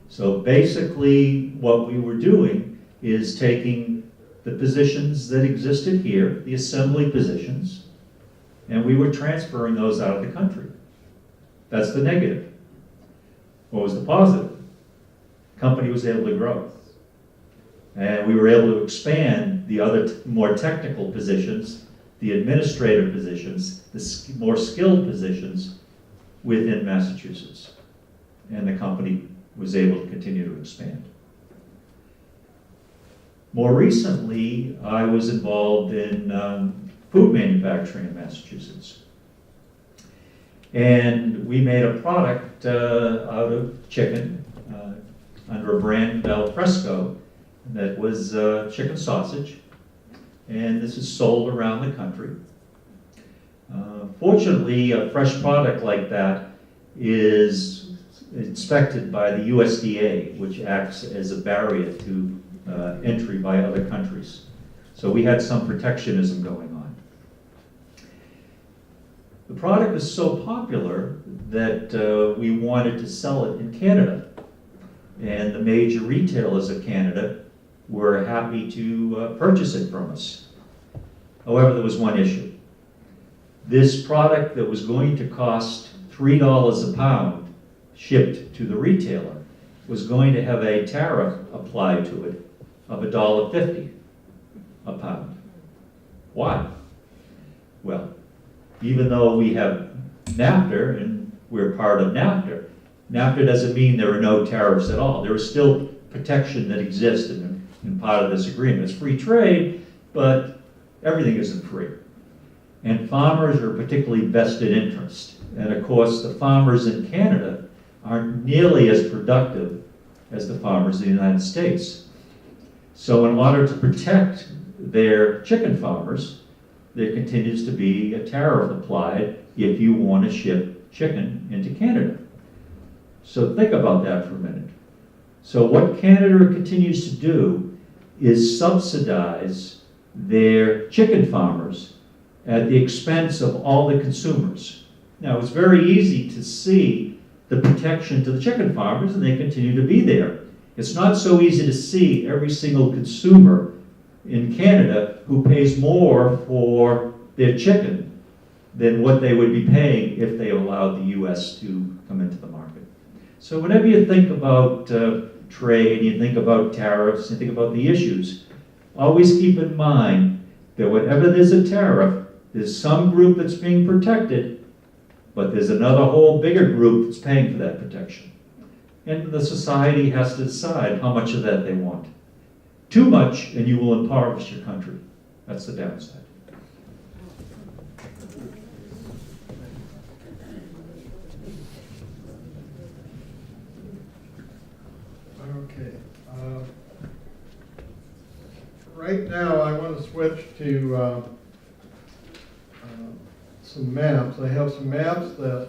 So basically, what we were doing is taking the positions that existed here, the assembly positions, and we were transferring those out of the country. That's the negative. What was the positive? The company was able to grow. And we were able to expand the other more technical positions, the administrative positions, the more skilled positions within Massachusetts. And the company was able to continue to expand. More recently, I was involved in food manufacturing in Massachusetts. And we made a product out of chicken under a brand El Fresco that was chicken sausage. And this is sold around the country. Fortunately, a fresh product like that is inspected by the USDA, which acts as a barrier to entry by other countries. So we had some protectionism going on. The product is so popular that we wanted to sell it in Canada. And the major retailers of Canada were happy to purchase it from us. However, there was one issue. This product that was going to cost $3 a pound shipped to the retailer was going to have a tariff applied to it of $1.50 a pound. Why? Well, even though we have NAFTA and we're part of NAFTA, NAFTA doesn't mean there are no tariffs at all. There is still protection that exists in part of this agreement. It's free trade, but everything isn't free. And farmers are a particularly vested interest. And of course, the farmers in Canada aren't nearly as productive as the farmers in the United States. So in order to protect their chicken farmers, there continues to be a tariff applied if you want to ship chicken into Canada. So think about that for a minute. So what Canada continues to do is subsidize their chicken farmers at the expense of all the consumers. Now, it's very easy to see the protection to the chicken farmers, and they continue to be there. It's not so easy to see every single consumer in Canada who pays more for their chicken than what they would be paying if they allowed the U.S. to come into the market. So whenever you think about trade, you think about tariffs, you think about the issues, always keep in mind that whenever there's a tariff, there's some group that's being protected, but there's another whole bigger group that's paying for that protection. And the society has to decide how much of that they want. Too much, and you will impoverish your country. That's the downside. Okay. Right now, I want to switch to some maps. I have some maps that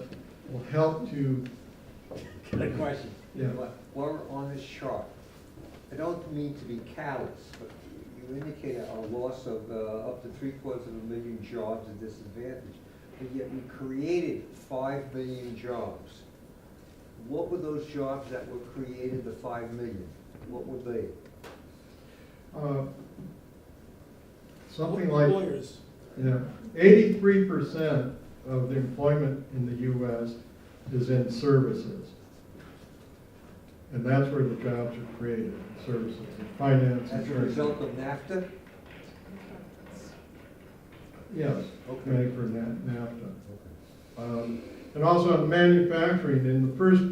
will help to. A question. Yeah. While we're on this chart, I don't mean to be callous, but you indicate a loss of up to 750,000 jobs at disadvantage, but yet we created 5 million jobs. What were those jobs that were created, the 5 million? What were they? Something like, Lawyers. yeah, 83% of the employment in the U.S. is in services. And that's where the jobs are created, services, and finance. As a result of NAFTA? Yes, Okay. made for NAFTA. And also in manufacturing, in the first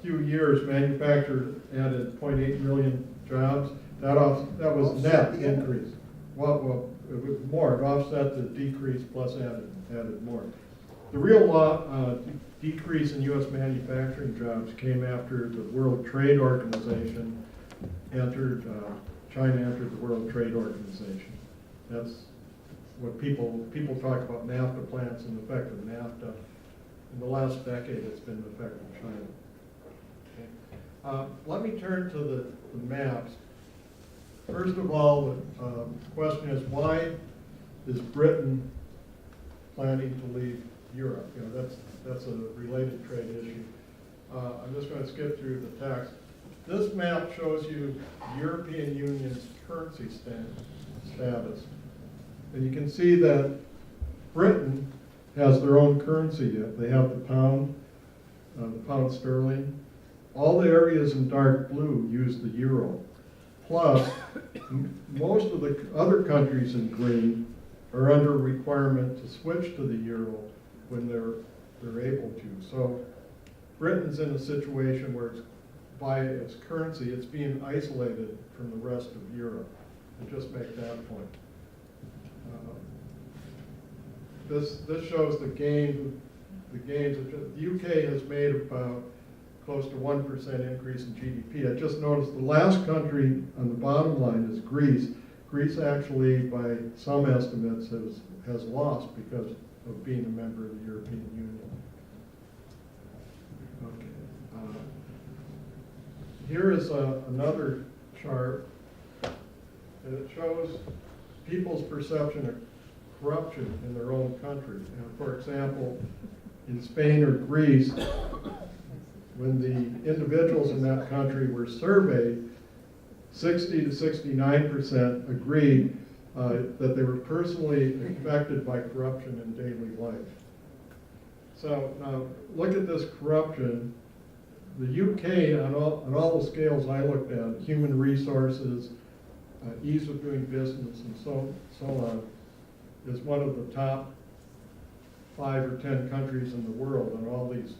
few years, manufacturers added 0.8 million jobs. That was net increase. Well, it was more. It offset the decrease plus added more. The real decrease in U.S. manufacturing jobs came after the World Trade Organization entered, China entered the World Trade Organization. That's what people talk about NAFTA plants and the effect of NAFTA. In the last decade, it's been the effect of China. Okay. Let me turn to the maps. First of all, the question is, why is Britain planning to leave Europe? You know, that's a related trade issue. I'm just going to skip through the text. This map shows you the European Union's currency status. And you can see that Britain has their own currency yet. They have the pound sterling. All the areas in dark blue use the euro. Plus, most of the other countries in green are under a requirement to switch to the euro when they're able to. So Britain's in a situation where it's, by its currency, it's being isolated from the rest of Europe. And just make that point. This shows the gains. The UK has made about close to 1% increase in GDP. I just noticed the last country on the bottom line is Greece. Greece actually, by some estimates, has lost because of being a member of the European Union. Okay. Here is another chart, and it shows people's perception of corruption in their own country. And for example, in Spain or Greece, when the individuals in that country were surveyed, 60 to 69% agreed that they were personally affected by corruption in daily life. So now look at this corruption. The UK, on all the scales I looked at, human resources, ease of doing business, and so on, is one of the top 5 or 10 countries in the world on all these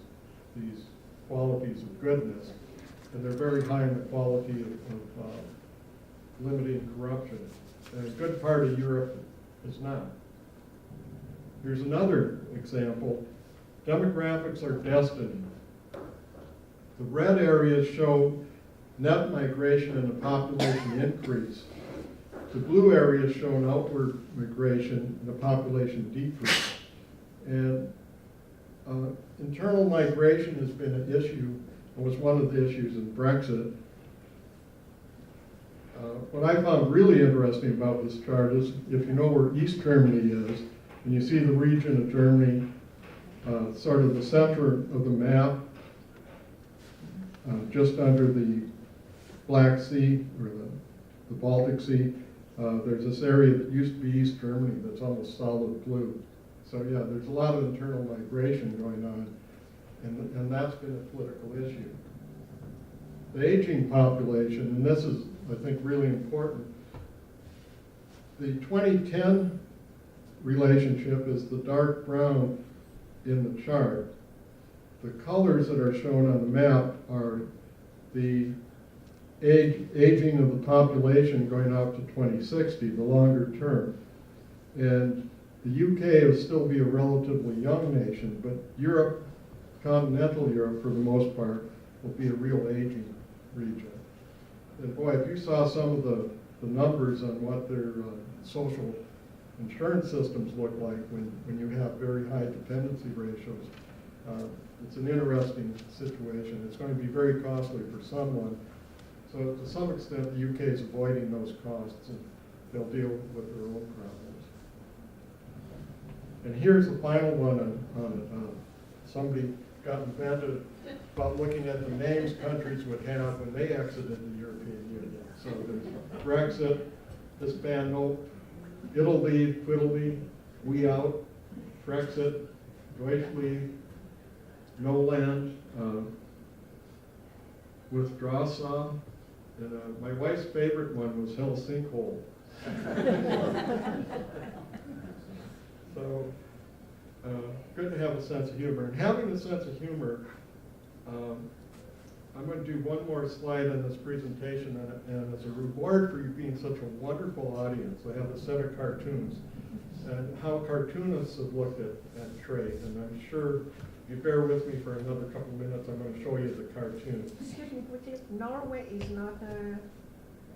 qualities of goodness, and they're very high in the quality of limiting corruption. And a good part of Europe is not. Here's another example. Demographics are destiny. The red areas show net migration and the population increase. The blue areas show an outward migration and a population decrease. And internal migration has been an issue, and was one of the issues in Brexit. What I found really interesting about this chart is, if you know where East Germany is, and you see the region of Germany, sort of the center of the map, just under the Black Sea, or the Baltic Sea, there's this area that used to be East Germany that's almost solid blue. So yeah, there's a lot of internal migration going on, and that's been a political issue. The aging population, and this is, I think, really important. The 2010 relationship is the dark brown in the chart. The colors that are shown on the map are the aging of the population going out to 2060, the longer term. And the UK will still be a relatively young nation, but Europe, continental Europe for the most part, will be a real aging region. And boy, if you saw some of the numbers on what their social insurance systems look like when you have very high dependency ratios, it's an interesting situation. It's going to be very costly for someone. So to some extent, the UK is avoiding those costs, and they'll deal with their own problems. And here's the final one on somebody got invented about looking at the names countries would have when they exited the European Union. So there's Brexit, this band, nope, it'll leave, twiddle leave, we out, Brexit, Deutsch leave, no land, withdraw, and my wife's favorite one was hell sinkhole. So good to have a sense of humor. And having a sense of humor, I'm going to do one more slide on this presentation, and as a reward for you being such a wonderful audience, I have a set of cartoons and how cartoonists have looked at trade. And I'm sure if you bear with me for another couple minutes, I'm going to show you the cartoon. Excuse me, Norway is not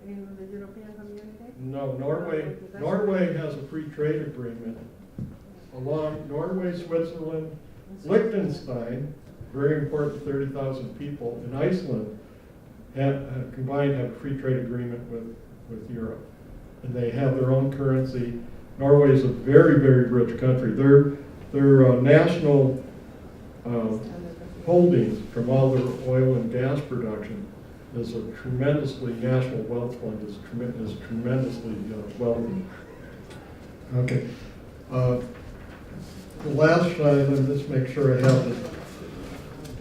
in the European community? No, Norway has a free trade agreement along Norway, Switzerland, Liechtenstein, very important, 30,000 people, and Iceland combined have a free trade agreement with Europe. And they have their own currency. Norway is a very, very rich country. Their national holdings from all their oil and gas production is a tremendously, national wealth fund is tremendously wealthy. Okay. The last slide, let me just make sure I have it,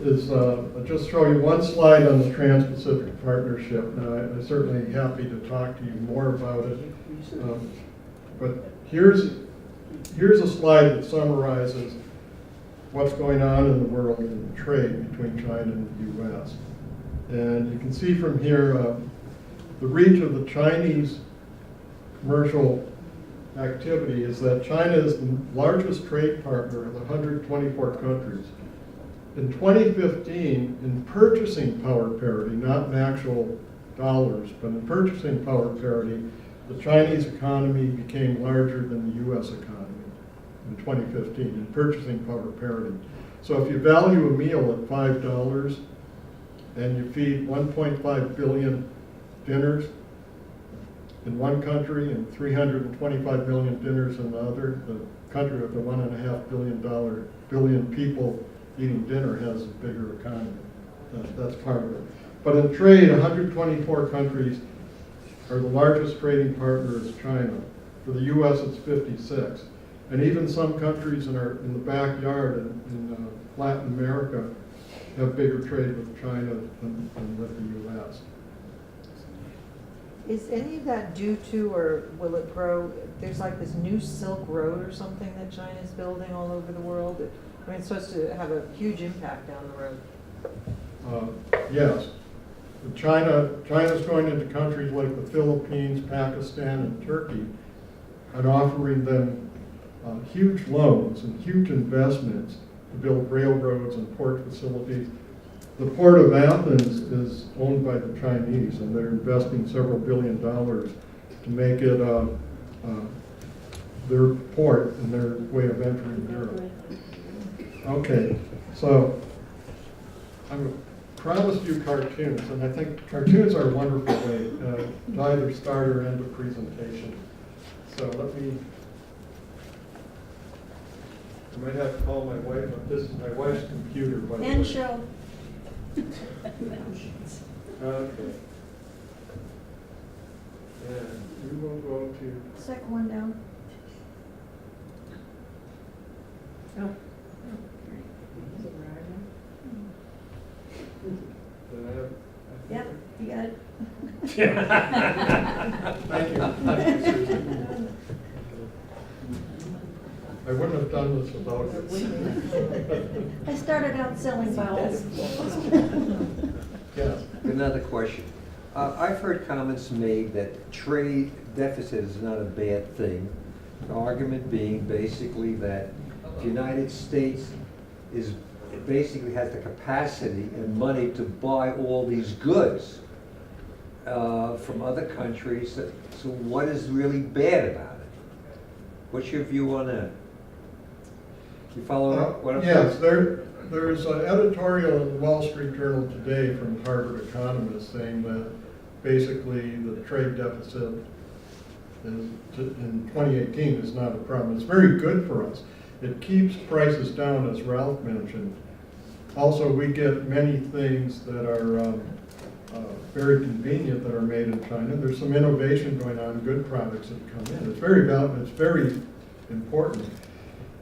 is I'll just show you one slide on the Trans-Pacific Partnership. Now, I'm certainly happy to talk to you more about it. But here's a slide that summarizes what's going on in the world in trade between China and the U.S. And you can see from here the reach of the Chinese commercial activity is that China is the largest trade partner of 124 countries. In 2015, in purchasing power parity, not in actual dollars, but in purchasing power parity, the Chinese economy became larger than the U.S. economy in 2015 in purchasing power parity. So if you value a meal at $5 and you feed 1.5 billion dinners in one country and 325 million dinners in the other, the country with the $1.5 billion people eating dinner has a bigger economy. That's part of it. But in trade, 124 countries are the largest trading partner is China. For the U.S., it's 56. And even some countries in the backyard in Latin America have bigger trade with China than with the U.S. Is any of that due to, or will it grow, there's like this new Silk Road or something that China's building all over the world? I mean, it's supposed to have a huge impact down the road. Yes. China's going into countries like the Philippines, Pakistan, and Turkey and offering them huge loans and huge investments to build railroads and port facilities. The port of Athens is owned by the Chinese, and they're investing several $billions to make it their port and their way of entering Europe. Okay, so I promised you cartoons, and I think cartoons are a wonderful way to either start or end a presentation. So let me, I might have to call my wife, but this is my wife's computer, by the way. And show. Okay. And we will go to, Second one down. Oh. did I have? Yep, you got it. Thank you, Susan. I wouldn't have done this without you. I started out selling vowels. Yes. Another question. I've heard comments made that trade deficit is not a bad thing. The argument being basically that the United States basically has the capacity and money to buy all these goods from other countries. So what is really bad about it? What's your view on that? You follow what I'm saying? Yes, there's an editorial in the Wall Street Journal today from Harvard economists saying that basically the trade deficit in 2018 is not a problem. It's very good for us. It keeps prices down, as Ralph mentioned. Also, we get many things that are very convenient that are made in China. There's some innovation going on, good products that come in. It's very valuable, it's very important.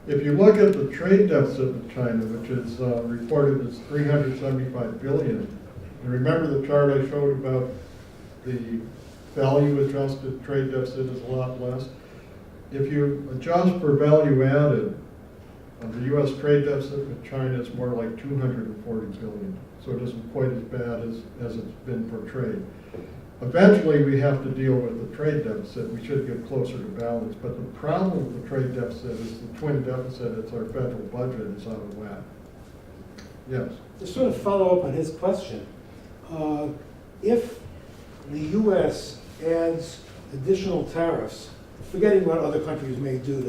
If you look at the trade deficit of China, which is reported as 375 billion, and remember the chart I showed about the value-adjusted trade deficit is a lot less. If you adjust for value added, the U.S. trade deficit with China is more like 240 billion, so it isn't quite as bad as it's been portrayed. Eventually, we have to deal with the trade deficit. We should get closer to balance, but the problem with the trade deficit is the twin deficit. It's our federal budget is out of whack. Yes. To sort of follow up on his question, if the U.S. adds additional tariffs, forgetting what other countries may do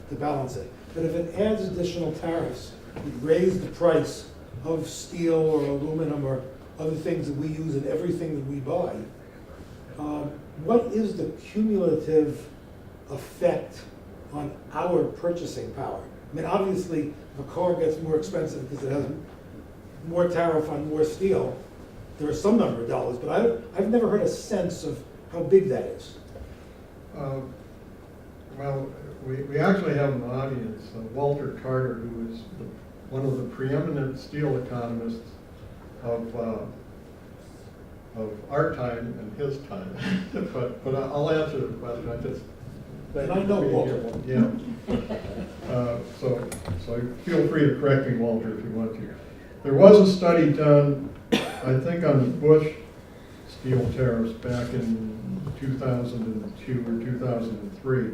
to balance it, but if it adds additional tariffs, it would raise the price of steel or aluminum or other things that we use in everything that we buy. What is the cumulative effect on our purchasing power? I mean, obviously, if a car gets more expensive because it has more tariff on more steel, there are some number of dollars, but I've never heard a sense of how big that is. Well, we actually have an audience, Walter Carter, who is one of the preeminent steel economists of our time and his time. but I'll answer the question. And I know Walter. Yeah. So feel free to correct me, Walter, if you want to. There was a study done, I think, on the Bush steel tariffs back in 2002 or 2003.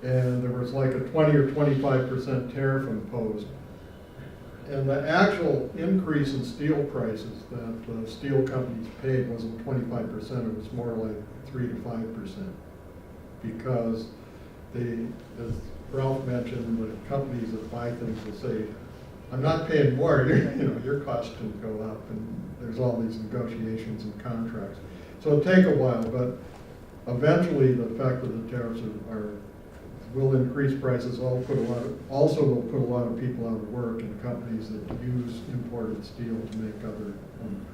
And there was like a 20 or 25% tariff imposed. And the actual increase in steel prices that steel companies paid wasn't 25%, it was more like 3 to 5%. Because as Ralph mentioned, the companies that buy things will say, I'm not paying more, your costs can go up, and there's all these negotiations and contracts. So it'll take a while, but eventually the effect of the tariffs will increase prices, also will put a lot of people out of work in companies that use imported steel to make other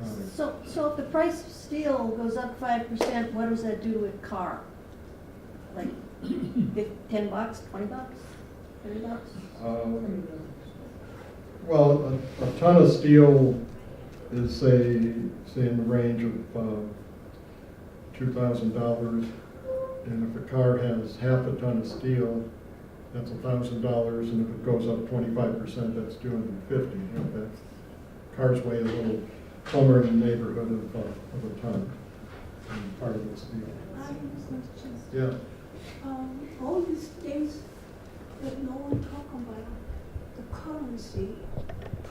products. So if the price of steel goes up 5%, what does that do to a car? Like $10, $20, $30? Well, a ton of steel is say in the range of $2,000. And if a car has half a ton of steel, that's $1,000, and if it goes up 25%, that's $250. That cars weigh a little, somewhere in the neighborhood of a ton, part of the steel. Yeah. All these things that no one talk about, the currency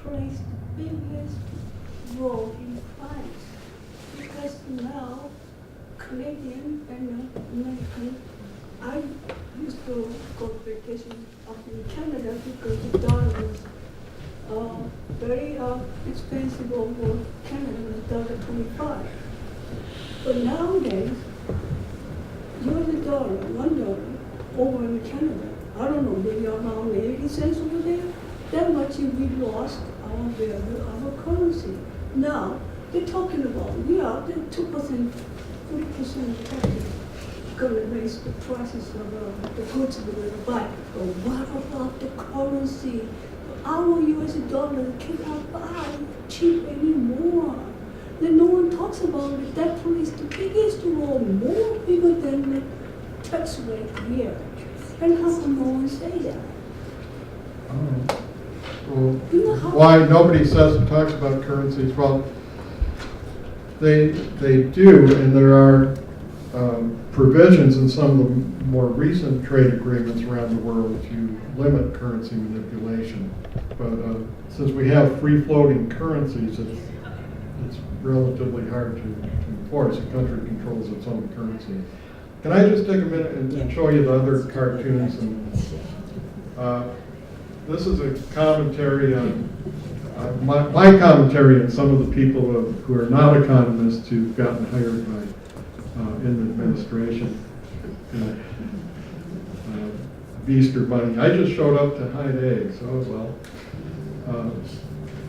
plays the biggest role in price, because now Canadian and American. I used to go vacation up in Canada because the dollar was very expensive over Canada, $1.25. But nowadays, US dollar, $1 over in Canada, I don't know, maybe around 80 cents over there. That much we lost our value, our currency. Now, they're talking about, yeah, the 2%, 3% taxes gonna raise the prices of the goods we're gonna buy. But what about the currency? Our US dollar cannot buy cheap anymore. Then no one talks about it. That is the biggest role, more bigger than the tax rate here. And how come no one say that? Well, You know how- why nobody talks about currencies? Well, they do, and there are provisions in some of the more recent trade agreements around the world to limit currency manipulation. But since we have free-floating currencies, it's relatively hard to enforce. A country controls its own currency. Can I just take a minute and show you the other cartoons? And this is a commentary on my commentary on some of the people who are not economists who've gotten hired by in the administration. Beast or bunny. I just showed up to hide eggs. Oh well.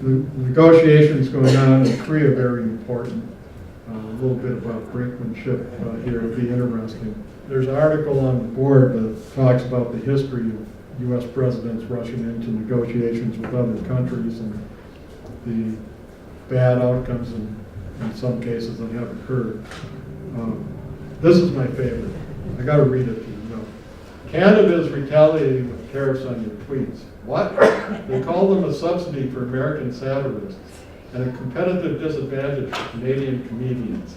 The negotiations going on in Korea are very important. A little bit about brinkmanship here would be interesting. There's an article on the board that talks about the history of U.S. presidents rushing into negotiations with other countries and the bad outcomes in some cases that have occurred. This is my favorite. I got to read it to you. Canada is retaliating with tariffs on your tweets. What? They call them a subsidy for American satirists and a competitive disadvantage for Canadian comedians.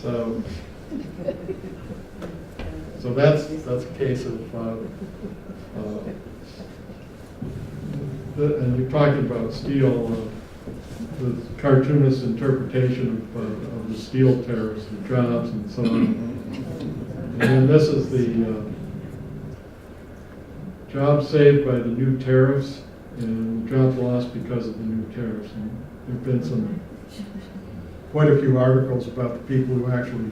So that's a case of and you're talking about steel, the cartoonist interpretation of the steel tariffs, the jobs, and so on. And then this is the jobs saved by the new tariffs and jobs lost because of the new tariffs. And there have been quite a few articles about the people who actually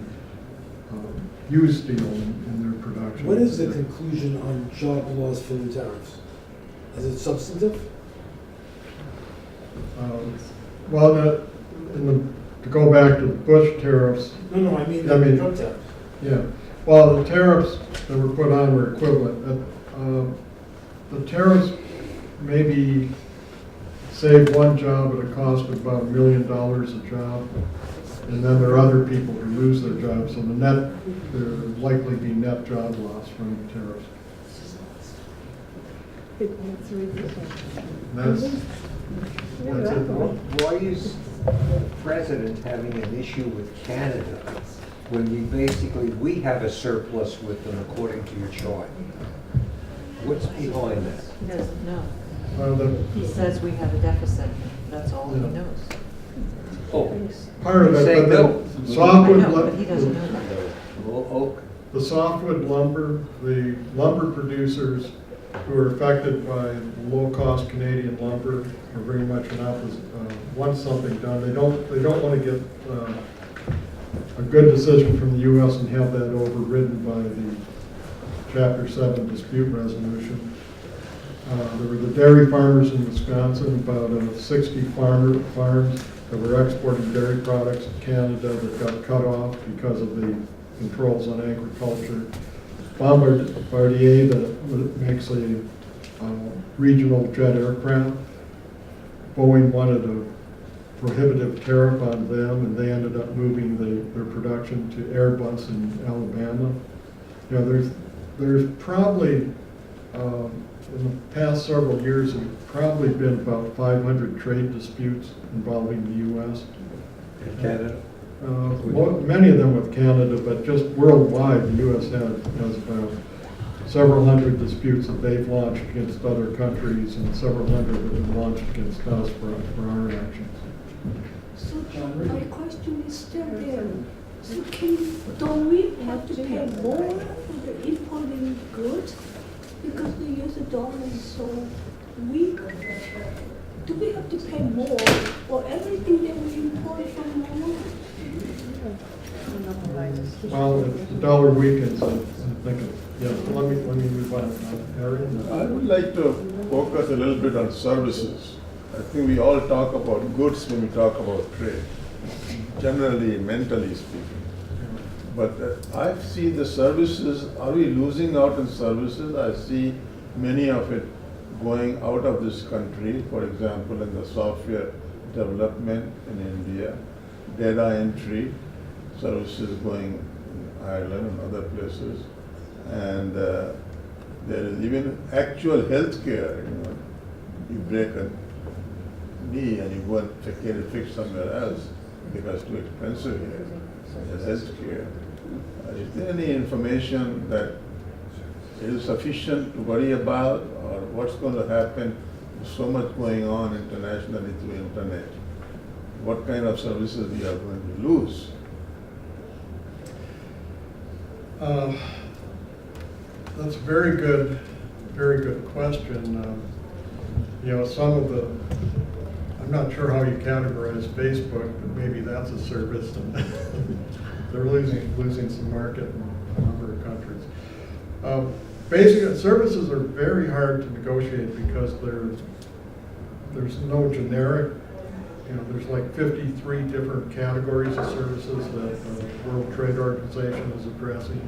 use steel in their production. What is the conclusion on job loss for the tariffs? Is it substantive? Well, to go back to the Bush tariffs. No, I mean the Trump tariffs. Yeah. Well, the tariffs that were put on were equivalent. The tariffs maybe saved one job at a cost of about $1 million a job. And then there are other people who lose their jobs. So there likely be net job loss from the tariffs. That's it. Why is the president having an issue with Canada when we have a surplus with them according to your chart? What's behind that? He doesn't know. Well, He says we have a deficit. That's all he Yeah. knows. Oh, part of Say it, no. but the softwood, I know, but he doesn't know that. well, oak. the softwood lumber, the lumber producers who are affected by low-cost Canadian lumber are very much an opposite. Want something done. They don't want to get a good decision from the U.S. and have that overridden by the Chapter 7 dispute resolution. There were the dairy farmers in Wisconsin, about 60 farms that were exporting dairy products to Canada that got cut off because of the controls on agriculture. Bombardier, that makes a regional jet aircraft. Boeing wanted a prohibitive tariff on them, and they ended up moving their production to Airbus in Alabama. You know, there's probably in the past several years, there's probably been about 500 trade disputes involving the U.S. In Canada? Many of them with Canada, but just worldwide, the U.S. has about several hundred disputes that they've launched against other countries and several hundred that have been launched against us for our actions. So my question is still there. So don't we have to pay more for the importing goods because the US dollar is so weak? Do we have to pay more for everything that we import from Norway? Well, if the dollar weakens, I think, yeah, let me move on. Arian? I would like to focus a little bit on services. I think we all talk about goods when we talk about trade, generally, mentally speaking. But I see the services, are we losing out in services? I see many of it going out of this country, for example, in the software development in India, data entry, services going in Ireland and other places. And there is even actual health care, you break a knee and you go and get it fixed somewhere else because it's too expensive here. There's health care. Is there any information that is sufficient to worry about, or what's going to happen? There's so much going on internationally through internet. What kind of services we are going to lose? That's a very good question. Some of the, I'm not sure how you categorize Facebook, but maybe that's a service, and they're losing some market in a number of countries. Basic services are very hard to negotiate because there's no generic. There's like 53 different categories of services that the World Trade Organization is addressing.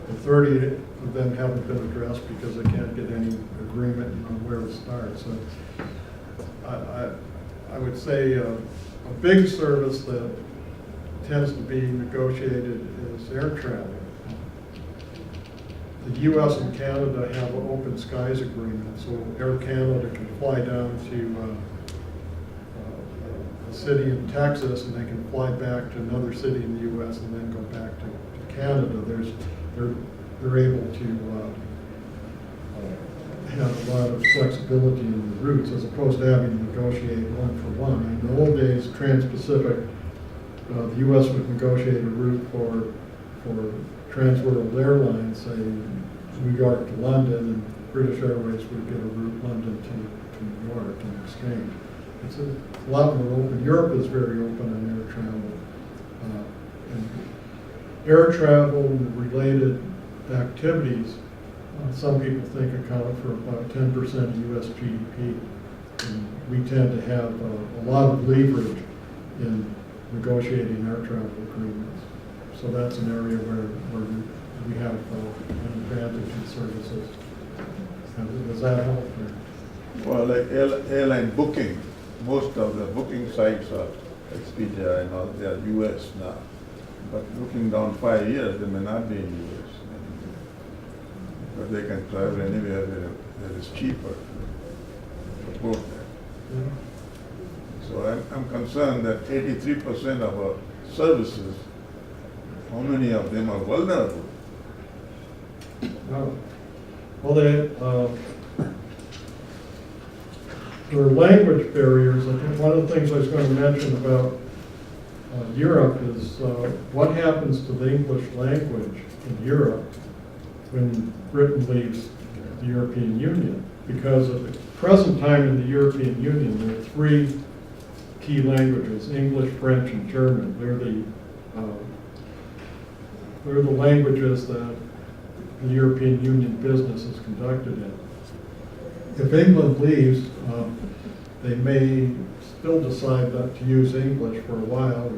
And 30 of them haven't been addressed because they can't get any agreement on where to start. So I would say a big service that tends to be negotiated is air travel. The U.S. and Canada have an open skies agreement, so Air Canada can fly down to a city in Texas, and they can fly back to another city in the U.S. and then go back to Canada. They're able to have a lot of flexibility in the routes as opposed to having to negotiate one for one. In the old days, Trans-Pacific, the U.S. would negotiate a route for Transworld Airlines, say New York to London, and British Airways would get a route London to New York in exchange. It's a lot more open. Europe is very open on air travel. And air travel and related activities, some people think account for about 10% of U.S. GDP. And we tend to have a lot of leverage in negotiating air travel agreements. So that's an area where we have an advantage in services. Does that help? Well, like airline booking, most of the booking sites are Expedia and all, they are US now. But looking down 5 years, they may not be in US. But they can travel anywhere that is cheaper to book there. Yeah. So I'm concerned that 83% of our services, how many of them are vulnerable? No. Well, there are language barriers. I think one of the things I was going to mention about Europe is what happens to the English language in Europe when Britain leaves the European Union. Because at the present time in the European Union, there are three key languages: English, French, and German. They're the languages that the European Union business is conducted in. If England leaves, they may still decide not to use English for a while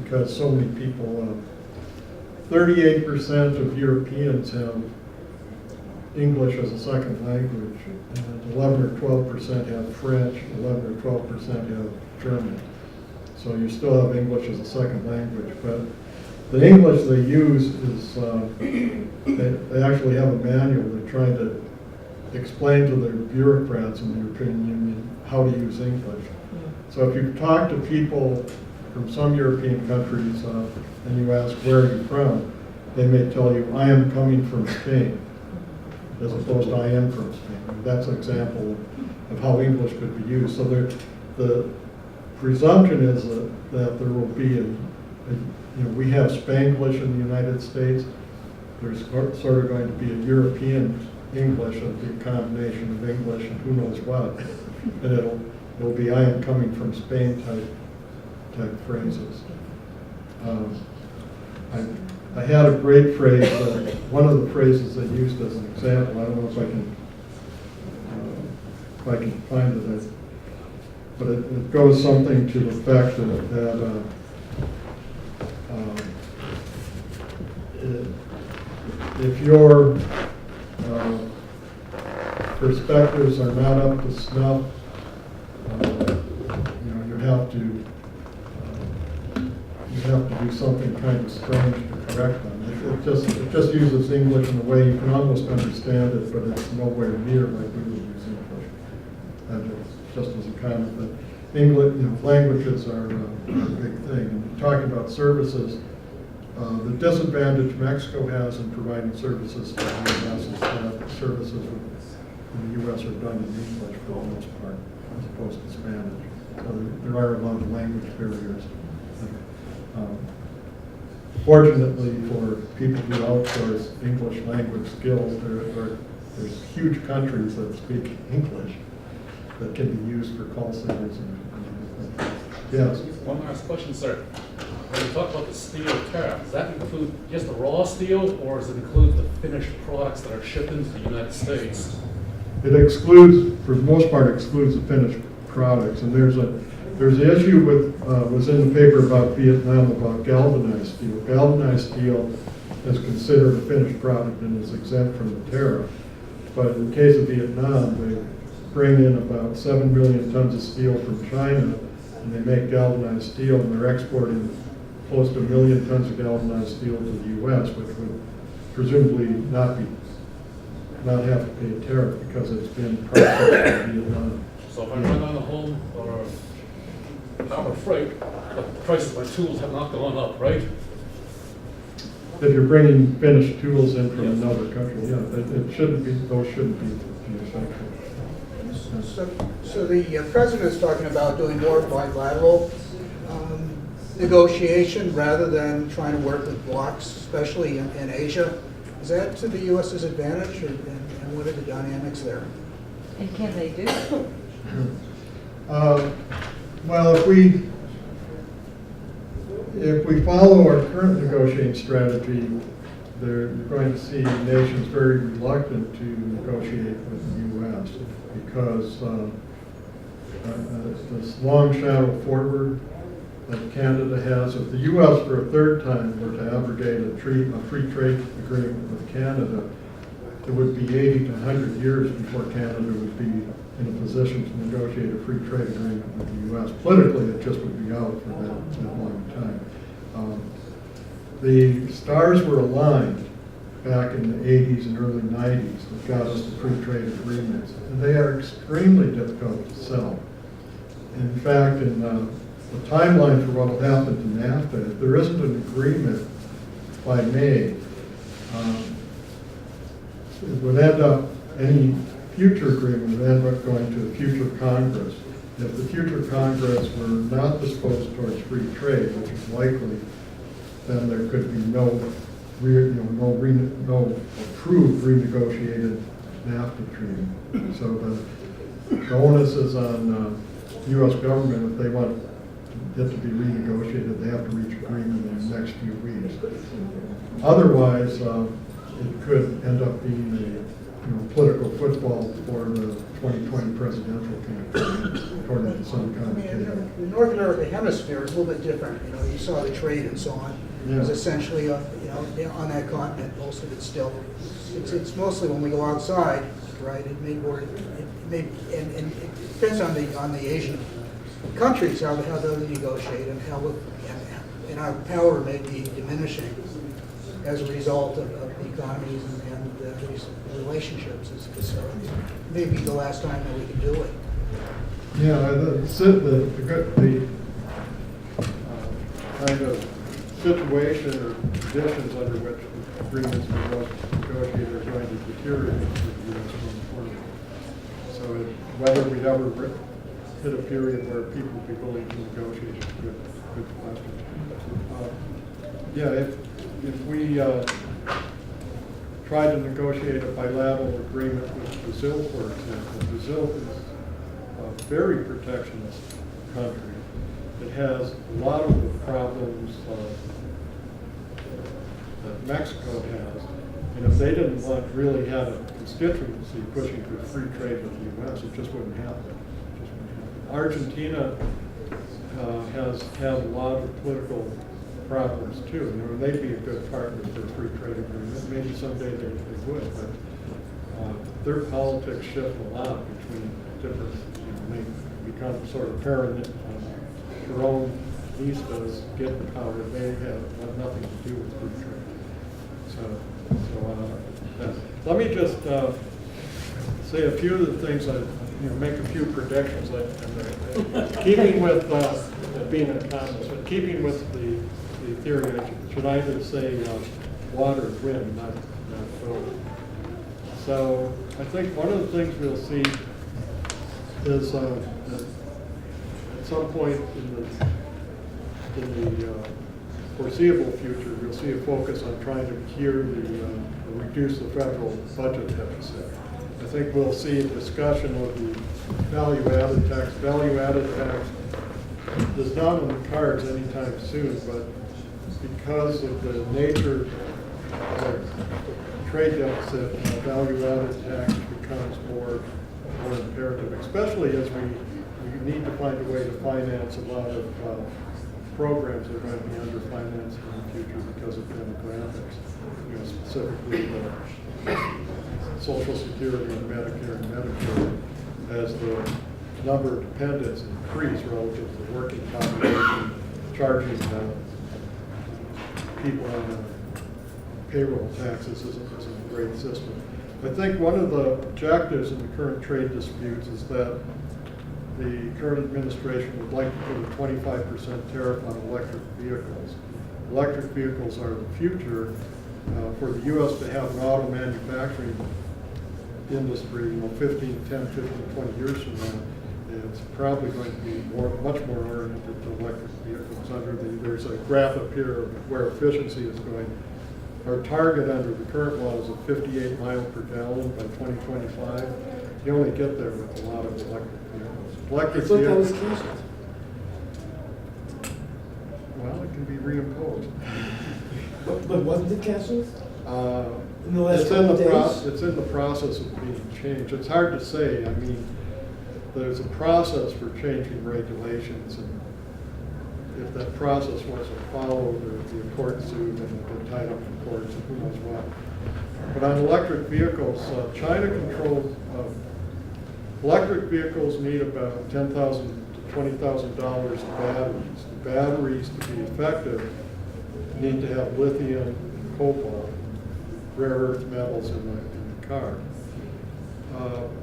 because so many people, 38% of Europeans have English as a second language, and 11 or 12% have French, 11 or 12% have German. So you still have English as a second language, but the English they use is, they actually have a manual. They're trying to explain to their bureaucrats in the European Union how to use English. So if you talk to people from some European countries and you ask, where are you from, they may tell you, I am coming from Spain, as opposed to I am from Spain. That's an example of how English could be used. So the presumption is that there will be, we have Spanglish in the United States. There's sort of going to be a European English, it'll be a combination of English and who knows what. And it'll be I am coming from Spain type phrases. I had a great phrase, one of the phrases they used as an example, I don't know if I can find it, but it goes something to the effect that if your perspectives are not up to snuff, you have to do something kind of strange to correct them. It just uses English in a way you can almost understand it, but it's nowhere near like we would use English. And just as a comment that English, languages are a big thing. And talking about services, the disadvantage Mexico has in providing services to the U.S. is that services in the U.S. are done in English for the most part, as opposed to Spanish. So there are a lot of language barriers. Fortunately for people who outsource English language skills, there's huge countries that speak English that can be used for call centers and yes. One last question, sir. When you talk about the steel tariff, does that include just the raw steel, or does it include the finished products that are shipped into the United States? It excludes, for the most part, excludes the finished products. And there's an issue with, was in the paper about Vietnam about galvanized steel. Galvanized steel is considered a finished product and is exempt from the tariff. But in the case of Vietnam, they bring in about 7 million tons of steel from China, and they make galvanized steel, and they're exporting close to 1 million tons of galvanized steel to the U.S., which would presumably not have to pay a tariff because it's been processed in Vietnam. So if I run down a home or Harbor Freight, the prices of my tools have not gone up, right? If you're bringing finished tools in from another country, yeah, it shouldn't be, those shouldn't be the exception. So the president is talking about doing more bilateral negotiation rather than trying to work with blocs, especially in Asia. Is that to the U.S.'s advantage, and what are the dynamics there? And can they do it? Well, if we follow our current negotiating strategy, you're going to see nations very reluctant to negotiate with the U.S. because this long shadow forward that Canada has, if the U.S. for a third time were to abrogate a free trade agreement with Canada, it would be 80 to 100 years before Canada would be in a position to negotiate a free trade agreement with the U.S. Politically, it just would be out for that long time. The stars were aligned back in the 80s and early 90s that got us to free trade agreements, and they are extremely difficult to sell. In fact, in the timeline for what will happen to NAFTA, if there isn't an agreement by May, it would end up, any future agreement would end up going to a future Congress. If the future Congress were not disposed towards free trade, which is likely, then there could be no approved renegotiated NAFTA treaty. So the onus is on U.S. government. If they want it to be renegotiated, they have to reach agreement in the next few weeks. Otherwise, it could end up being a political football for the 2020 presidential campaign, according to some commentators. The North American hemisphere is a little bit different. You saw the trade and so on. Yeah. It's essentially, on that continent, most of it's still. It's mostly when we go outside, right? It may it depends on the Asian countries how they negotiate and how our power may be diminishing as a result of the economies and these relationships. So it may be the last time that we can do it. Yeah, the kind of situation or conditions under which agreements are negotiated are going to deteriorate for the U.S. going forward. So whether we'd ever hit a period where people would be willing to negotiate. Good question. Yeah, if we try to negotiate a bilateral agreement with Brazil, for example, Brazil is a very protectionist country. It has a lot of the problems that Mexico has. And if they didn't really have a constituency pushing for free trade with the U.S., it just wouldn't happen. Argentina has had a lot of political problems too. You know, they'd be a good partner for a free trade agreement. Maybe someday they would, but their politics shift a lot between different, they become sort of Peronistas get the power. They have nothing to do with free trade. Let me just say a few of the things, make a few predictions. Keeping with being an economist, but keeping with the theory, I should either say water, wind, not both. So I think one of the things we'll see is that at some point in the foreseeable future, we'll see a focus on trying to reduce the federal budget deficit. I think we'll see a discussion of the value-added tax. Value-added tax is not on the cards anytime soon, but because of the nature of trade deficit, value-added tax becomes more imperative, especially as we need to find a way to finance a lot of programs that are going to be underfinanced in the future because of demographics, specifically Social Security and Medicare and Medicaid, as the number of dependents increase relative to the working population, charging people on payroll taxes isn't a great system. I think one of the objectives in the current trade disputes is that the current administration would like to put a 25% tariff on electric vehicles. Electric vehicles are the future. For the U.S. to have an auto manufacturing industry, 10, 15, 20 years from now, it's probably going to be much more oriented to electric vehicles. There's a graph up here of where efficiency is going. Our target under the current law is at 58 miles per gallon by 2025. You only get there with a lot of electric vehicles. Electric I thought that was vehicles. canceled. Well, it can be reimposed. But wasn't it canceled? In the last It's couple of days? It's in the process of being changed. It's hard to say. I mean, there's a process for changing regulations, and if that process wasn't followed, there would be a court suit and it'd be tied up in courts and who knows what. But on electric vehicles, China controls electric vehicles need about $10,000 to $20,000 in batteries. The batteries, to be effective, need to have lithium and cobalt, rare earth metals in the car.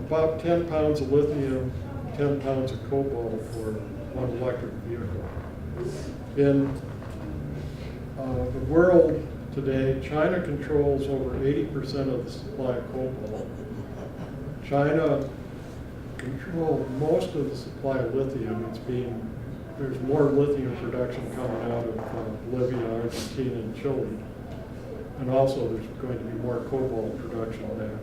About 10 pounds of lithium, 10 pounds of cobalt for one electric vehicle. In the world today, China controls over 80% of the supply of cobalt. China controls most of the supply of lithium. There's more lithium production coming out of Bolivia, Argentina, and Chile. And also there's going to be more cobalt production there.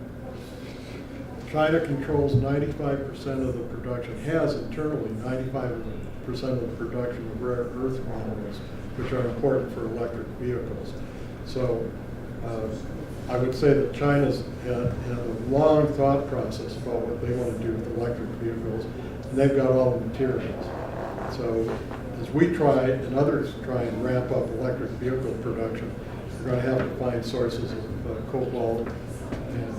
China controls 95% of the production, has internally 95% of the production of rare earth minerals, which are important for electric vehicles. So I would say that China's had a long thought process about what they want to do with electric vehicles, and they've got all the materials. So as we try, and others try and ramp up electric vehicle production, we're going to have to find sources of cobalt and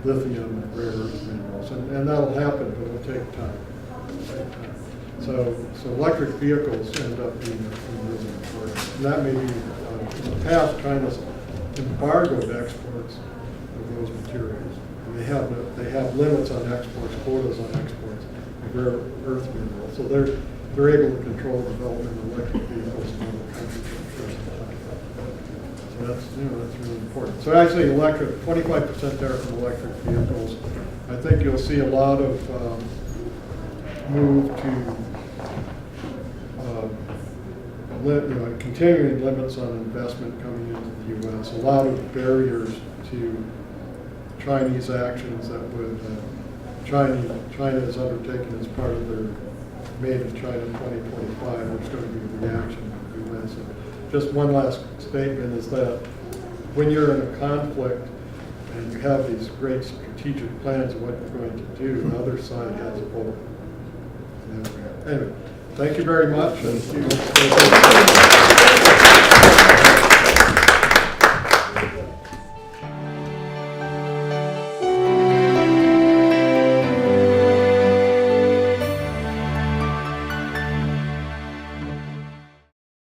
lithium and rare earth minerals, and that'll happen, but it'll take time. So electric vehicles end up being really important. And that may be, in the past, China's embargoed exports of those materials. And they have limits on exports, quotas on exports of rare earth minerals. So they're able to control the development of electric vehicles in other countries for the first time. So that's really important. So I say 25% tariff on electric vehicles. I think you'll see a lot of move to continuing limits on investment coming into the U.S., a lot of barriers to Chinese actions that would China has undertaken as part of their Made in China 2025. There's going to be a reaction in the U.S. And just one last statement is that when you're in a conflict and you have these great strategic plans of what you're going to do, the other side has a vote. Anyway, thank you very much.